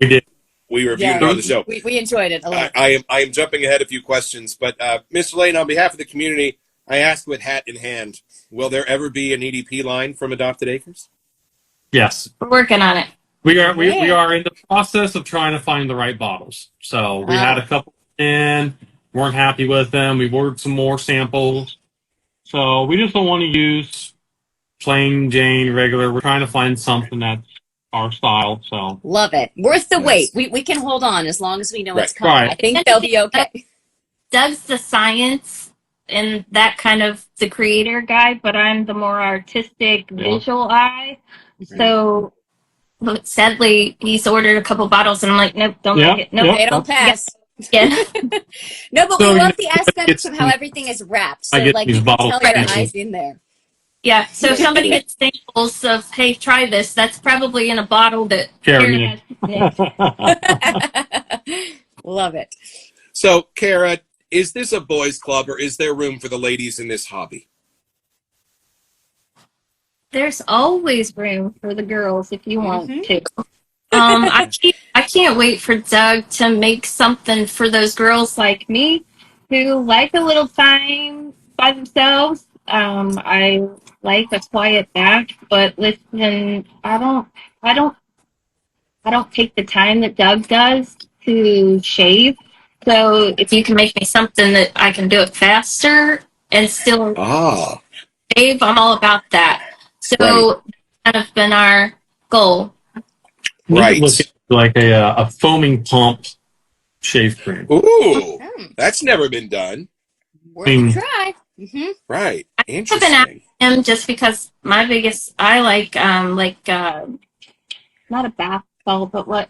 we did. We reviewed it on the show. We enjoyed it a lot. I am jumping ahead a few questions, but Mr. Layne, on behalf of the community, I ask with hat in hand, will there ever be an EDP line from Adopted Acres? Yes. We're working on it. We are in the process of trying to find the right bottles. So we had a couple in, weren't happy with them. We've ordered some more samples. So we just don't want to use plain Jane regular. We're trying to find something that's our style. So love it. Worth the wait. We can hold on as long as we know it's coming. Right. I think they'll be okay. Doug's the science and that kind of the creator guy, but I'm the more artistic visual eye. So sadly, he's ordered a couple bottles, and I'm like, nope, don't make it. Nope, they don't pass. Yeah. No, but we love the aesthetics of how everything is wrapped. So like you can tell your eyes in there. Yeah. So if somebody gets samples of, hey, try this, that's probably in a bottle that Cara has. Love it. So, Cara, is this a boys' club, or is there room for the ladies in this hobby? There's always room for the girls if you want to. I can't wait for Doug to make something for those girls like me who like a little time by themselves. I like a quiet back, but listen, I don't take the time that Doug does to shave. So if you can make me something that I can do it faster and still shave, I'm all about that. So kind of been our goal. Right. Look at like a foaming pump shave cream. Ooh, that's never been done. Worth a try. Right. Interesting. I've been asking him just because I like not a bath ball, but what?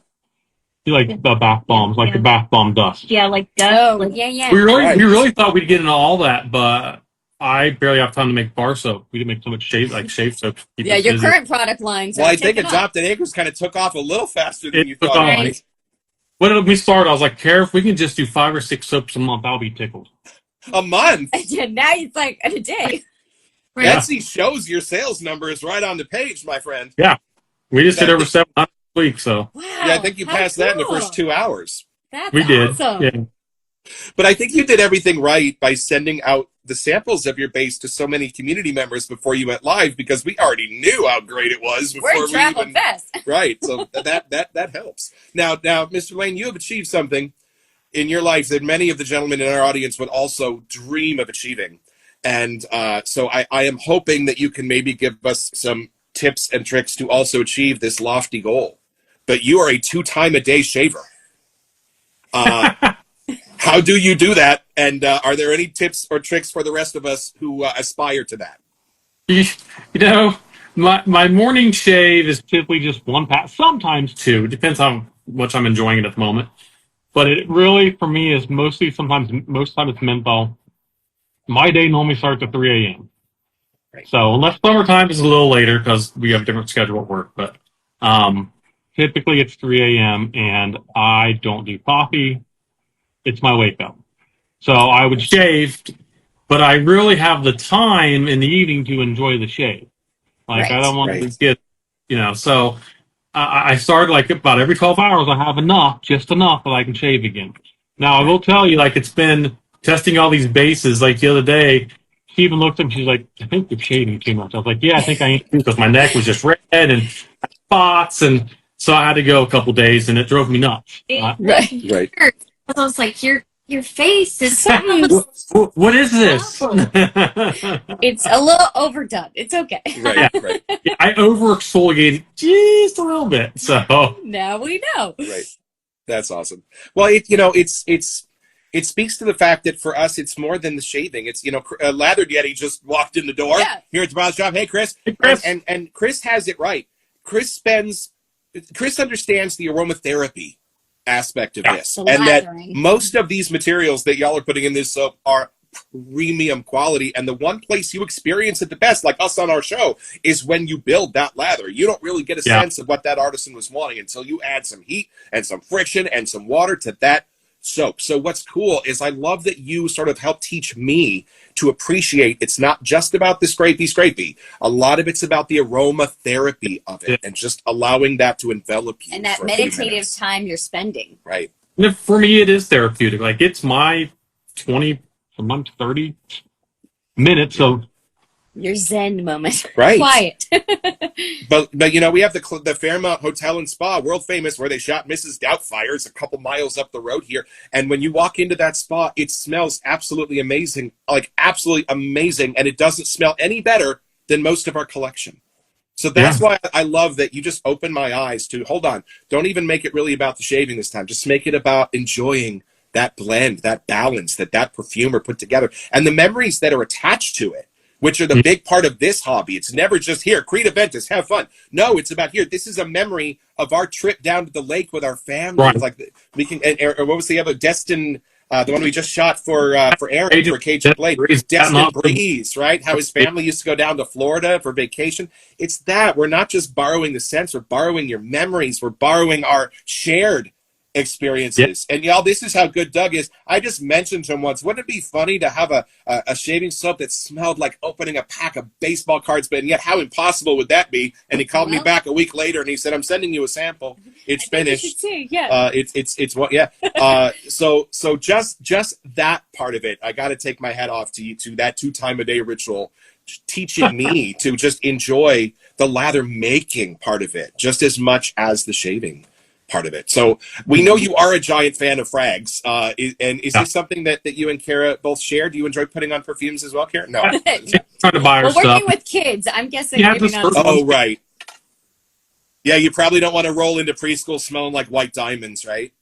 You like the bath bombs, like the bath bomb dust. Yeah, like dust. Oh, yeah. We really thought we'd get into all that, but I barely have time to make bar soap. We didn't make so much shave soap. Yeah, your current product lines. Well, I think Adopted Acres kind of took off a little faster than you thought. Right. When we started, I was like, Cara, if we can just do 5 or 6 soaps a month, I'll be tickled. A month? Yeah, now it's like a day. Etsy shows your sales number is right on the page, my friend. Yeah. We just did over 700 a week, so. Wow. Yeah, I think you passed that in the first 2 hours. That's awesome. Yeah. But I think you did everything right by sending out the samples of your base to so many community members before you went live, because we already knew how great it was before We're traveling fast. Right. So that helps. Now, Mr. Layne, you have achieved something in your life that many of the gentlemen in our audience would also dream of achieving. And so I am hoping that you can maybe give us some tips and tricks to also achieve this lofty goal. But you are a 2-time-a-day shaver. How do you do that? And are there any tips or tricks for the rest of us who aspire to that? You know, my morning shave is typically just 1 pass, sometimes 2. It depends on how much I'm enjoying it at the moment. But it really, for me, is most time it's menthol. My day normally starts at 3 a.m. Right. So unless summertime is a little later because we have a different schedule at work, but typically it's 3 a.m. and I don't do coffee. It's my wake up. So I would shave, but I really have the time in the evening to enjoy the shave. Like I don't want to get, so I started like about every 12 hours I have just enough that I can shave again. Now I will tell you, like it's been testing all these bases. Like the other day, she even looked at me, she's like, I think you're shaving too much. I was like, yeah, I think I am too, because my neck was just red and spots, and so I had to go a couple days, and it drove me nuts. Right. I was like, your face is something. What is this? It's a little overdone. It's okay. Right. Yeah, I over exfoliated just a little bit. So now we know. Right. That's awesome. Well, it speaks to the fact that for us, it's more than the shaving. It's, Lathered Yeti just walked in the door here at the Barbershop. Hey, Chris. Hey, Chris. And Chris has it right. Chris understands the aromatherapy aspect of this, and that most of these materials that y'all are putting in this soap are premium quality, and the one place you experience it the best, like us on our show, is when you build that lather. You don't really get a sense of what that artisan was wanting until you add some heat and some friction and some water to that soap. So what's cool is I love that you sort of help teach me to appreciate it's not just about the scrapey. A lot of it's about the aromatherapy of it and just allowing that to envelop you. And that meditative time you're spending. Right. For me, it is therapeutic. Like it's my 30 minutes of your Zen moment. Right. Quiet. But we have the Fairmont Hotel and Spa, world famous, where they shot Mrs. Doubtfire. It's a couple miles up the road here. And when you walk into that spa, it smells absolutely amazing, like absolutely amazing. And it doesn't smell any better than most of our collection. So that's why I love that you just opened my eyes to, hold on, don't even make it really about the shaving this time. Just make it about enjoying that blend, that balance that perfumer put together, and the memories that are attached to it, which are the big part of this hobby. It's never just here, Crete Aventus, have fun. No, it's about here. This is a memory of our trip down to the lake with our family. Right. It's like we can, or what was the other, Destin, the one we just shot for Aaron for Cajun Blade, Destin Breeze, right? How his family used to go down to Florida for vacation. It's that we're not just borrowing the scents, we're borrowing your memories, we're borrowing our shared experiences. And y'all, this is how good Doug is. I just mentioned to him once, wouldn't it be funny to have a shaving soap that smelled like opening a pack of baseball cards, but yet how impossible would that be? And he called me back a week later and he said, I'm sending you a sample. It's finished. It's what, yeah. So just that part of it, I got to take my hat off to you, to that 2-time-a-day ritual, teaching me to just enjoy the lather making part of it just as much as the shaving part of it. So we know you are a giant fan of frags. And is this something that you and Cara both share? Do you enjoy putting on perfumes as well, Cara? No. Trying to buy her stuff. Working with kids, I'm guessing. Oh, right. Yeah, you probably don't want to roll into preschool smelling like white diamonds, right?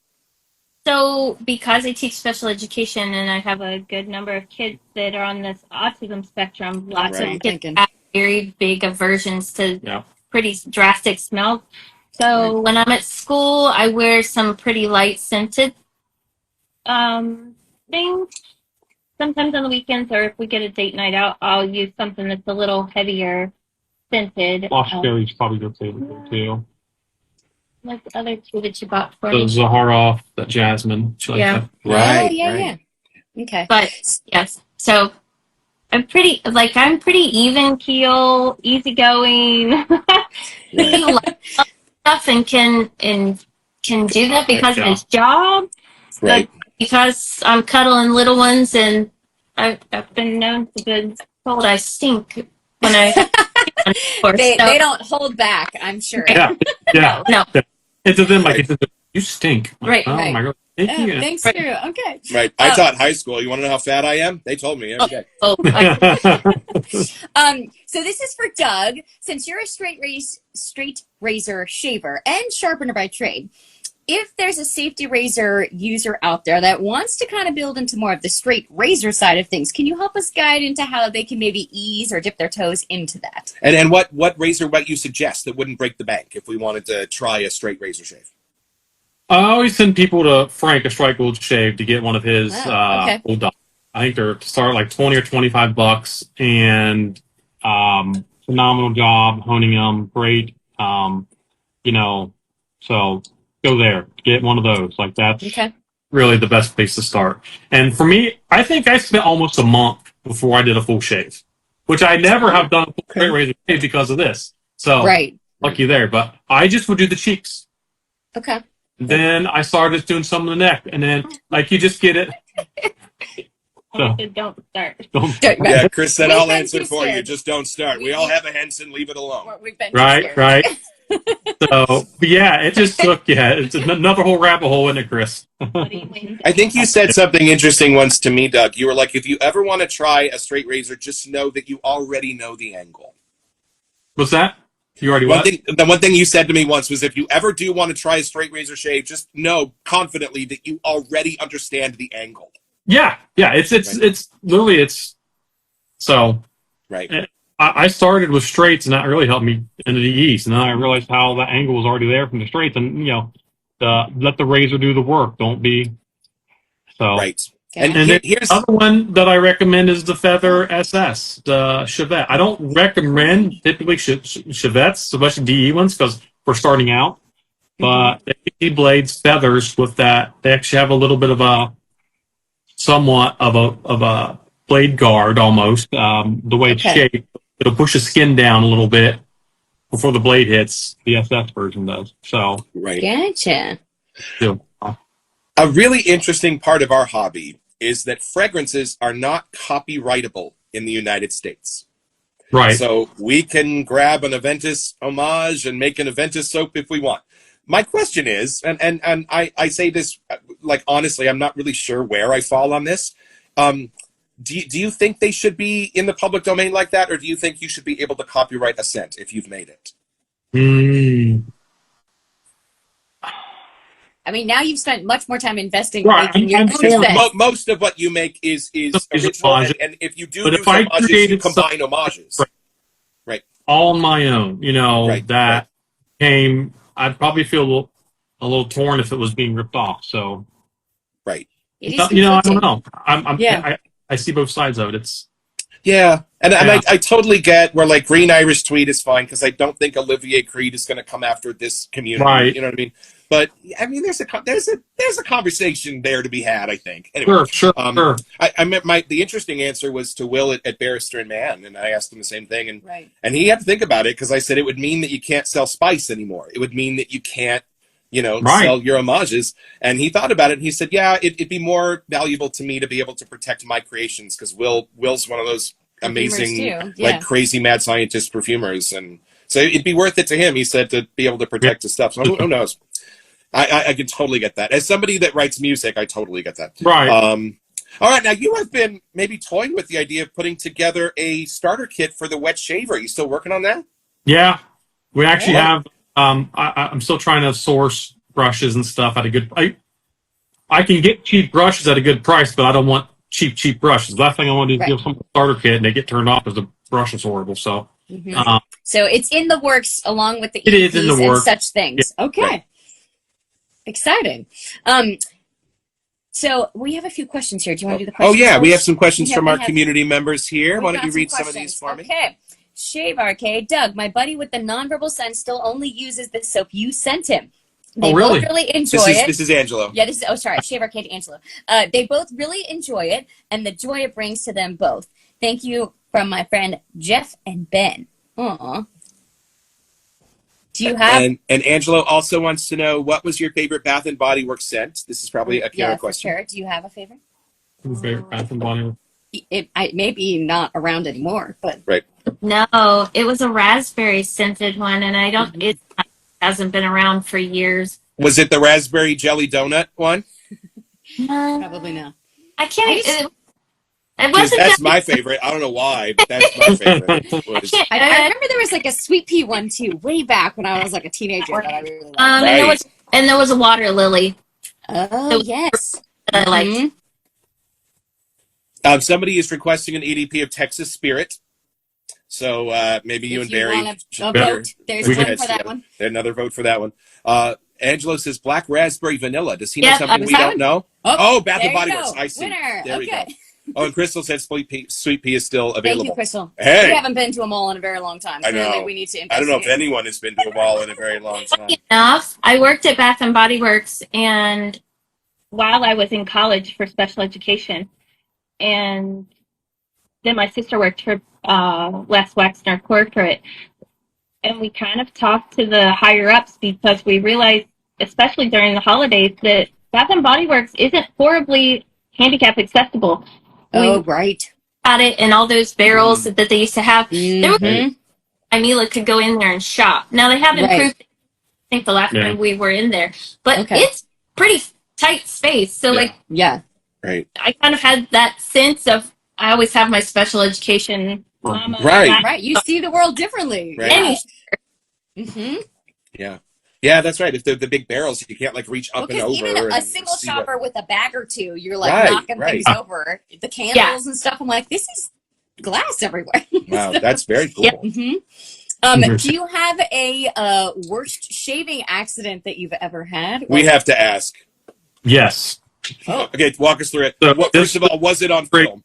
So, because I teach special education and I have a good number of kids that are on this autism spectrum, lots of kids have very big aversions to pretty drastic smells. So when I'm at school, I wear some pretty light scented things. Sometimes on the weekends, or if we get a date night out, I'll use something that's a little heavier scented. Wash Sherry's probably good too. Like the other two that you bought for me. The Zahara, that jasmine. Yeah. Right. Yeah. Okay. But yes, so I'm pretty even keel, easygoing. Stuff and can do that because of his job, right? But because I'm cuddling little ones, and I've been known to be told I stink when I. They don't hold back, I'm sure. Yeah. No. It's to them like you stink. Right. Oh my God. Thank you. Thanks, too. Okay. Right. I taught high school. You want to know how fat I am? They told me. Okay. So this is for Doug. Since you're a straight razor shaver and sharpener by trade, if there's a safety razor user out there that wants to kind of build into more of the straight razor side of things, can you help us guide into how they can maybe ease or dip their toes into that? And what razor might you suggest that wouldn't break the bank if we wanted to try a straight razor shave? I always send people to Frank, a Strike Gold Shave, to get one of his old dogs. I think they're start like $20 or $25, and phenomenal job honing them. Great, so go there, get one of those. Like that's really the best place to start. And for me, I think I spent almost a month before I did a full shave, which I never have done a full straight razor shave because of this. So lucky there. But I just would do the cheeks. Okay. Then I started doing some of the neck, and then you just get it. So, don't start. Yeah, Chris said I'll answer for you. Just don't start. We all have a Henson. Leave it alone. We've been right. So, but yeah, it just took. It's another whole rabbit hole, isn't it, Chris? I think you said something interesting once to me, Doug. You were like, if you ever want to try a straight razor, just know that you already know the angle. What's that? You already the one thing you said to me once was, if you ever do want to try a straight razor shave, just know confidently that you already understand the angle. Yeah. It's literally so. Right. I started with straights, and that really helped me into the ease. And then I realized how the angle was already there from the straights, and let the razor do the work. Don't be so. Right. And here's the other one that I recommend is the Feather SS, the Chevette. I don't recommend typically Chevettes, especially DE ones, because we're starting out. But the blades, feathers with that, they actually have a little bit of somewhat of a blade guard almost. The way it's shaped, it'll push the skin down a little bit before the blade hits. The SS version does. So Gotcha. A really interesting part of our hobby is that fragrances are not copyrightable in the United States. Right. So we can grab an Aventus homage and make an Aventus soap if we want. My question is, and I say this, like, honestly, I'm not really sure where I fall on this. Do you think they should be in the public domain like that, or do you think you should be able to copyright a scent if you've made it? I mean, now you've spent much more time investing in your own scent. Most of what you make is original, and if you do use homages, you combine homages. Right. All on my own, came. I'd probably feel a little torn if it was being ripped off. So, right. I don't know. I see both sides of it. Yeah. And Yeah. I totally get where like Green Irish Tweed is fine because I don't think Olivier Creed is going to come after this community. Right. You know what I mean? But I mean, there's a conversation there to be had. I think. Anyway, Sure. I meant the interesting answer was to Will at Barrister and Mann, and I asked him the same thing, and Right. and he had to think about it because I said it would mean that you can't sell spice anymore. It would mean that you can't, Right. sell your homages. And he thought about it, and he said, yeah, it'd be more valuable to me to be able to protect my creations because Will's one of those amazing, Perfumers too, yeah. like crazy mad scientist perfumers, and so it'd be worth it to him. He said to be able to protect his stuff. So who knows? I can totally get that. As somebody that writes music, I totally get that. Right. All right, now you have been maybe toying with the idea of putting together a starter kit for the wet shaver. Are you still working on that? Yeah. We actually Yeah. have. I'm still trying to source brushes and stuff at a good. I can get cheap brushes at a good price, but I don't want cheap brushes. The last thing I want to do is Right. give someone a starter kit and they get turned off because the brush is horrible. So Mhm. So it's in the works along with the It is in the EPs and works. such things. Okay. Right. Exciting. So we have a few questions here. Do you want to do the Oh questions? yeah, we first? have some questions We from our have- community members here. We've Why don't got you some read some of questions. these for me? Okay. Shave Arcade. Doug, my buddy with the nonverbal sense still only uses the soap you sent him. They really? both really enjoy it. This is Angelo. Yeah, this is, oh, sorry, Shave Arcade Angelo. They both really enjoy it and the joy it brings to them both. Thank you from my friend Jeff and Ben. Aw. Do you have... And Angelo also wants to know, what was your favorite Bath and Body Works scent? This is probably a Cara yeah, question. for sure. Do you have a favorite? my favorite Bath and Body Works. It may be not around anymore, but... Right. No, it was a raspberry scented one, and I don't. It hasn't been around for years. Was it the raspberry jelly donut one? Probably not. I can't. I just- it 'Cause wasn't. that's that- my favorite. I don't know why, but that's my favorite. I Was- can't. I remember there was like a sweet pea one too, way back when I was like a teenager that I really liked. Right. And there was a water lily Oh, yes. that I liked. Mhm. Somebody is requesting an EDP of Texas Spirit. So maybe you If and you Barry want should a better- vote, there's we one can- for that one. Another vote for that one. Angelo says black raspberry vanilla. Does he know Yep, something I we was don't know? Oh, Bath There and Body you go. Works. I see. Winner. There we Okay. go. Oh, and Crystal said sweet pea is still Thank you, available. Crystal. Hey. We haven't been to a mall in a very long time. I Clearly, know. we need to I don't know if investigate. anyone has been to a mall in a very long time. Funny enough, I worked at Bath and Body Works, and while I was in college for special education, and then my sister worked for Les Waxner Corporate, and we kind of talked to the higher ups because we realized, especially during the holidays, that Bath and Body Works isn't horribly handicap accessible. Oh, We right. got it in all those barrels that they used to have. There was Mhm. Mila could go in there and shop. Now they have Right. improved. I think the last Yeah. time we were in there, but Okay. it's pretty tight space. So Yeah. like Yeah. Right. I kind of had that sense of I always have my special education mama. Right. Right. You see the world differently. Right. Any Mm-hmm. Yeah. Yeah, that's right. If they're the big barrels, you can't like reach up and Because over. even a and single see what- shopper with a bag or two, you're like Right, knocking right. things over. The candles and stuff. I'm like, this is glass everywhere. Wow, that's very cool. Yeah. hmm Do you have a worst shaving accident that you've ever had? We have to ask. Yes. Oh. Okay, walk us through it. So First of all, was it on Great. film?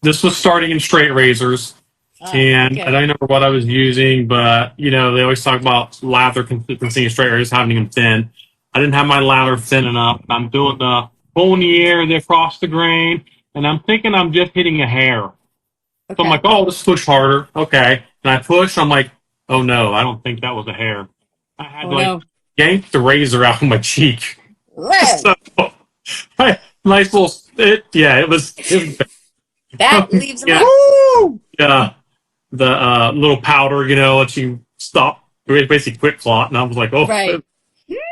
This was starting in straight razors. And okay. I don't remember what I was using, but they always talk about lather consistency in straight razors having them thin. I didn't have my lather thin enough. I'm doing the pull in the air across the grain, and I'm thinking I'm just hitting a hair. So I'm like, oh, let's push harder. Okay. And I push, I'm like, oh no, I don't think that was a hair. I had to no. yank the razor out of my cheek. Red. So, nice little, it was That leaves a Yeah. mark. The little powder, that you stop, basically quick clot. And I was like, oh, Right.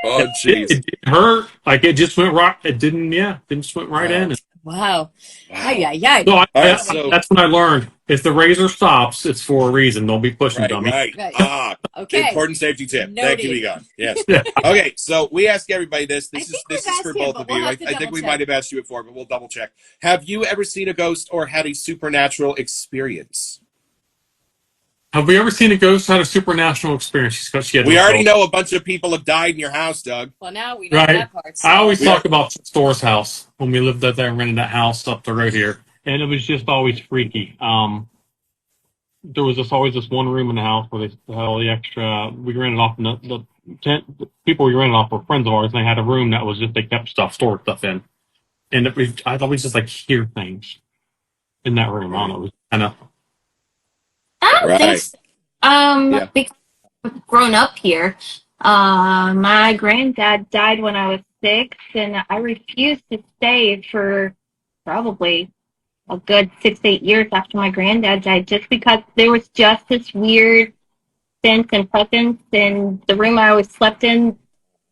Oh, it jeez. didn't hurt. Like it just went right. It didn't, just went right in. Wow. Wow. Yeah. So, right, so- that's when I learned if the razor stops, it's for a reason. Don't be pushing Right, dummy. right. Right. Ah, Okay. important safety tip. Noted. Thank you, Egon. Yes. Yeah. Okay, so we ask everybody this. I This is think this we've is for asked you, both but of we'll you. I have to think we double-check. might have asked you before, but we'll double check. Have you ever seen a ghost or had a supernatural experience? Have we ever seen a ghost had a supernatural experience? She had We no already soul. know a bunch of people have died in your house, Doug. Well, now we know Right. that part. So. I always Yeah. talk about Store's house when we lived up there and rented that house up the road here, and it was just always freaky. there was always this one room in the house where they had all the extra. We rented off the tent. The people we rented off were friends of ours, and they had a room that was just they kept stored stuff in. And I'd always just like hear things in that room. I don't know. It was kind of I don't think Right. so. Yeah. Because I've grown up here. My granddad died when I was 6, and I refused to stay for probably a good 6, 8 years after my granddad died, just because there was just this weird sense and presence in the room I always slept in.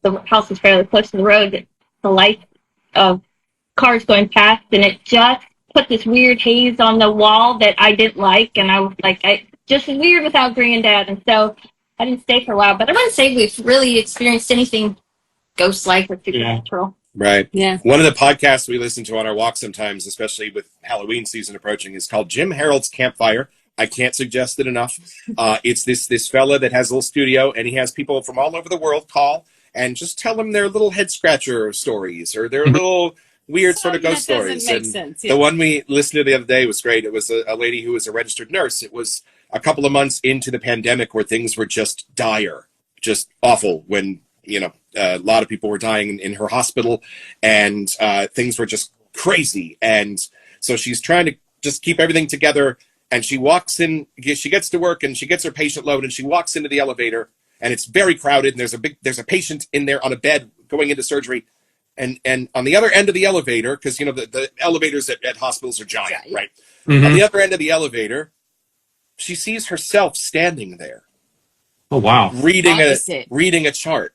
The house was fairly close to the road. The lights of cars going past, and it just put this weird haze on the wall that I didn't like, and I was like, I just weird without granddad, and so I didn't stay for a while. But I wouldn't say we've really experienced anything ghost-like or supernatural. Right. Yeah. One of the podcasts we listen to on our walk sometimes, especially with Halloween season approaching, is called Jim Harold's Campfire. I can't suggest it enough. It's this fella that has a little studio, and he has people from all over the world call and just tell them their little head scratcher stories or their little weird sort of Something ghost that doesn't stories. make And sense, the yeah. one we listened to the other day was great. It was a lady who was a registered nurse. It was a couple of months into the pandemic where things were just dire, just awful when, a lot of people were dying in her hospital and things were just crazy. And so she's trying to just keep everything together. And she walks in, she gets to work and she gets her patient load and she walks into the elevator and it's very crowded. And there's a patient in there on a bed going into surgery. And on the other end of the elevator, because, the elevators at hospitals are giant, Yeah. right? Mhm. On the other end of the elevator, she sees herself standing there oh wow. Opposite. reading a chart.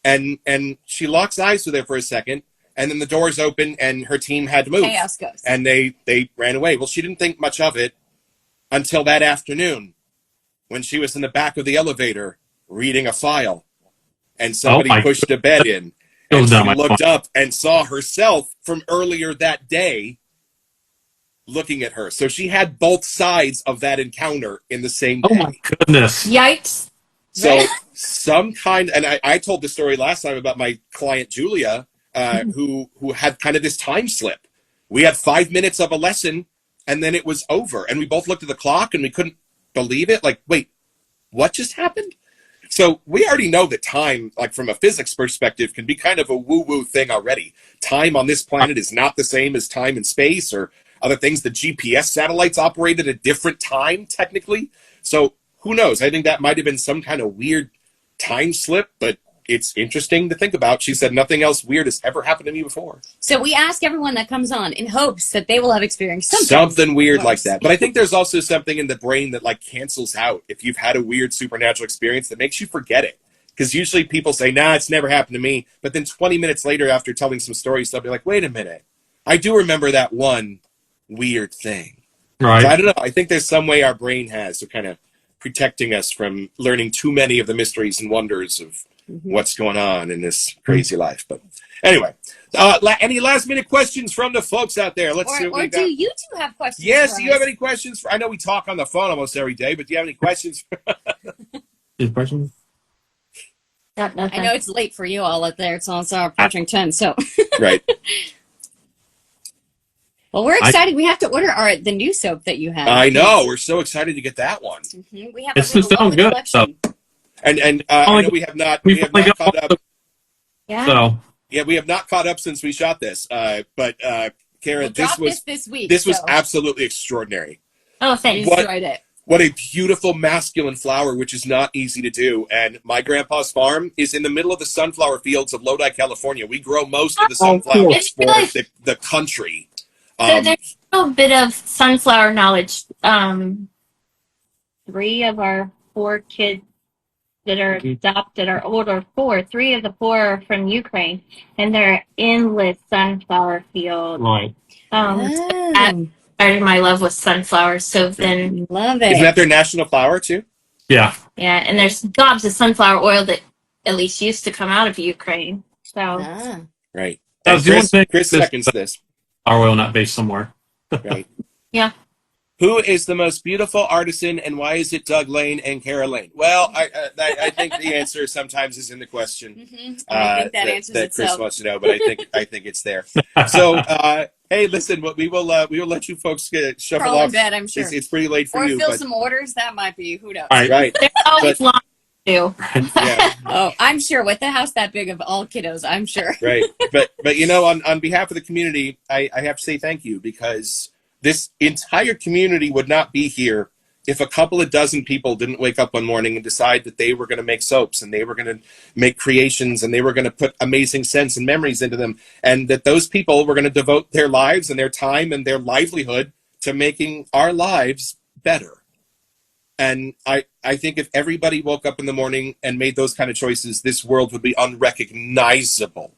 And she locks eyes with her for a second, and then the doors open and her team had to move. Chaos goes. And they ran away. Well, she didn't think much of it until that afternoon when she was in the back of the elevator reading a file and somebody my pushed a bed in. Goes And she down my looked up and saw herself from earlier that day looking at her. So she had both sides of that encounter in the same day. Oh my goodness. Yikes. So some kind, and I told the story last time about my client Julia, who had kind of this time slip. We had 5 minutes of a lesson, and then it was over, and we both looked at the clock, and we couldn't believe it. Like, wait, what just happened? So we already know that time, like from a physics perspective, can be kind of a woo-woo thing already. Time on this planet is not the same as time in space or other things. The GPS satellites operate at a different time, technically. So who knows? I think that might have been some kind of weird time slip, but it's interesting to think about. She said nothing else weird has ever happened to me before. So we ask everyone that comes on in hopes that they will have experienced Something weird worse. like that. But I think there's also something in the brain that like cancels out if you've had a weird supernatural experience that makes you forget it. Because usually people say, nah, it's never happened to me. But then 20 minutes later, after telling some stories, they'll be like, wait a minute. I do remember that one weird thing. Right. So I don't know. I think there's some way our brain has to kind of protecting us from learning too many of the mysteries and wonders of what's going on in this crazy life. But anyway, any last minute questions from the folks out there? Let's see what Or we do got. you two have questions? Yes, for do you have us? any questions? I know we talk on the phone almost every day, but do you have any questions? Any questions? Got nothing. I know it's late for you all out there. It's also approaching 10, so. Right. Well, we're excited. We have to order the new soap that you have. I know. We're so excited to get that one. Mhm. We have It's a little sound lovely good, collection. And I know we have not only got caught up. Yeah. So Yeah, we have not caught up since we shot this. But Cara, We'll drop this week. this was so absolutely extraordinary. Oh, I thanks. What- enjoyed it. What a beautiful masculine flower, which is not easy to do. And my grandpa's farm is in the middle of the sunflower fields of Lodi, California. We grow most of the Oh, cool. sunflowers for the country. So there's a little bit of sunflower knowledge. 3 of our 4 kids that are adopted are older. 3 of the 4 are from Ukraine, and they're endless sunflower fields. right. Oh, Started my love with sunflowers. So then, love Isn't it. that their national flower, too? Yeah. yeah, and there's gobs of sunflower oil that at least used to come out of Ukraine. So Ah. Right. That And was the one thing Chris this- seconds this. Our oil not based somewhere. Right. Yeah. Who is the most beautiful artisan, and why is it Doug Layne and Cara Layne? Well, I think the answer sometimes is in the question. I think that answers that Chris itself. wants to know, but I think it's there. So, Hey, listen, we will let you folks shuffle Crawl in off. bed, I'm sure. It's pretty late for Or you, fill but some orders. That might be. Who knows? Right. right. There's always long to do. Yeah. Oh, I'm sure. With the house that big of all kiddos, I'm sure. Right. But you know, on behalf of the community, I have to say thank you, because this entire community would not be here if a couple of dozen people didn't wake up one morning and decide that they were going to make soaps, and they were going to make creations, and they were going to put amazing scents and memories into them, and that those people were going to devote their lives and their time and their livelihood to making our lives better. And I think if everybody woke up in the morning and made those kind of choices, this world would be unrecognizable.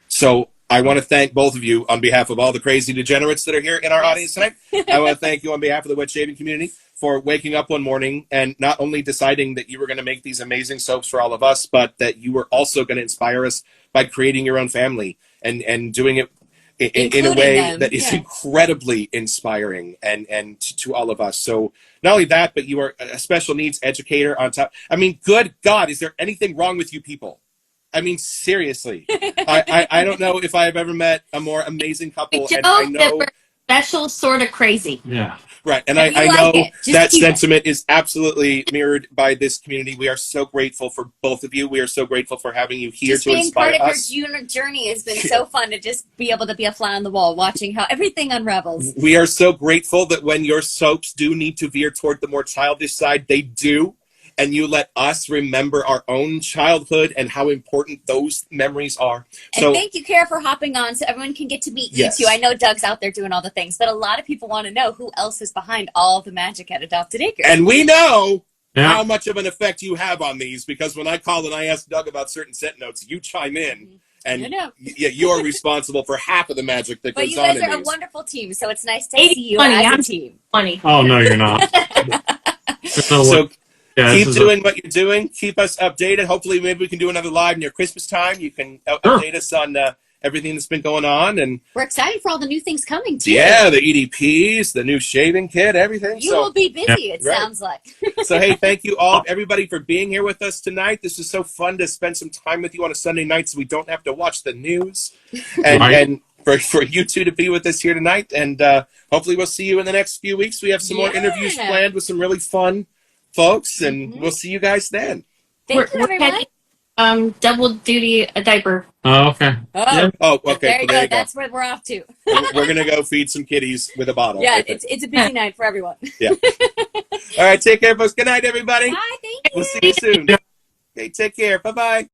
So I want to thank both of you on behalf of all the crazy degenerates that are here in our audience tonight. I want to thank you on behalf of the wet shaving community for waking up one morning and not only deciding that you were going to make these amazing soaps for all of us, but that you were also going to inspire us by creating your own family and doing it in a way that is incredibly inspiring and to all of us. So not only that, but you are a special needs educator on top. I mean, good God, is there anything wrong with you people? I mean, seriously, I don't know if I have ever met a more amazing couple. And I know that we're special, sort of crazy. Yeah. Right. And If you I like know it, just that keep it. sentiment is absolutely mirrored by this community. We are so grateful for both of you. We are so grateful for having you here Just to being inspire part us. of your journey has been so fun to just be able to be a fly on the wall, watching how everything unravels. We are so grateful that when your soaps do need to veer toward the more childish side, they do. And you let us remember our own childhood and how important those memories are. And So thank you, Cara, for hopping on so everyone can get to meet Yes. you too. I know Doug's out there doing all the things, but a lot of people want to know who else is behind all the magic at Adopted Acres. and we know Yeah. how much of an effect you have on these, because when I call and I ask Doug about certain scent notes, you chime in. And I know. yeah, you are responsible for half of the magic that But goes you on guys in are a these. wonderful team, so it's nice to 80, see you 20, as a I'm team. Funny. Oh no, you're not. There's no way. So Yeah, keep this is doing what you're doing. Keep us updated. Hopefully, maybe we can do another live near Christmas time. You can update us on everything that's been going on. And We're excited for all the new things coming too. yeah, the EDPs, the new shaving kit, everything. You will be busy, it Right. sounds like. So, hey, thank you all, everybody, for being here with us tonight. This is so fun to spend some time with you on a Sunday night so we don't have to watch the news. And, Right. and for you two to be with us here tonight. And hopefully we'll see you in the next few weeks. We have some more interviews planned with some really fun folks, and we'll see you guys then. Thank you, We're everyone. heading, double duty a diaper. Oh, okay. Oh, Yeah. Oh, okay. there you Well, go. That's where we're off to. We're going to go feed some kitties with a bottle. Yeah, Okay. it's a busy night for everyone. All right, take care, folks. Good night, everybody. Bye, thank you. We'll see you soon. Okay, take care. Bye-bye.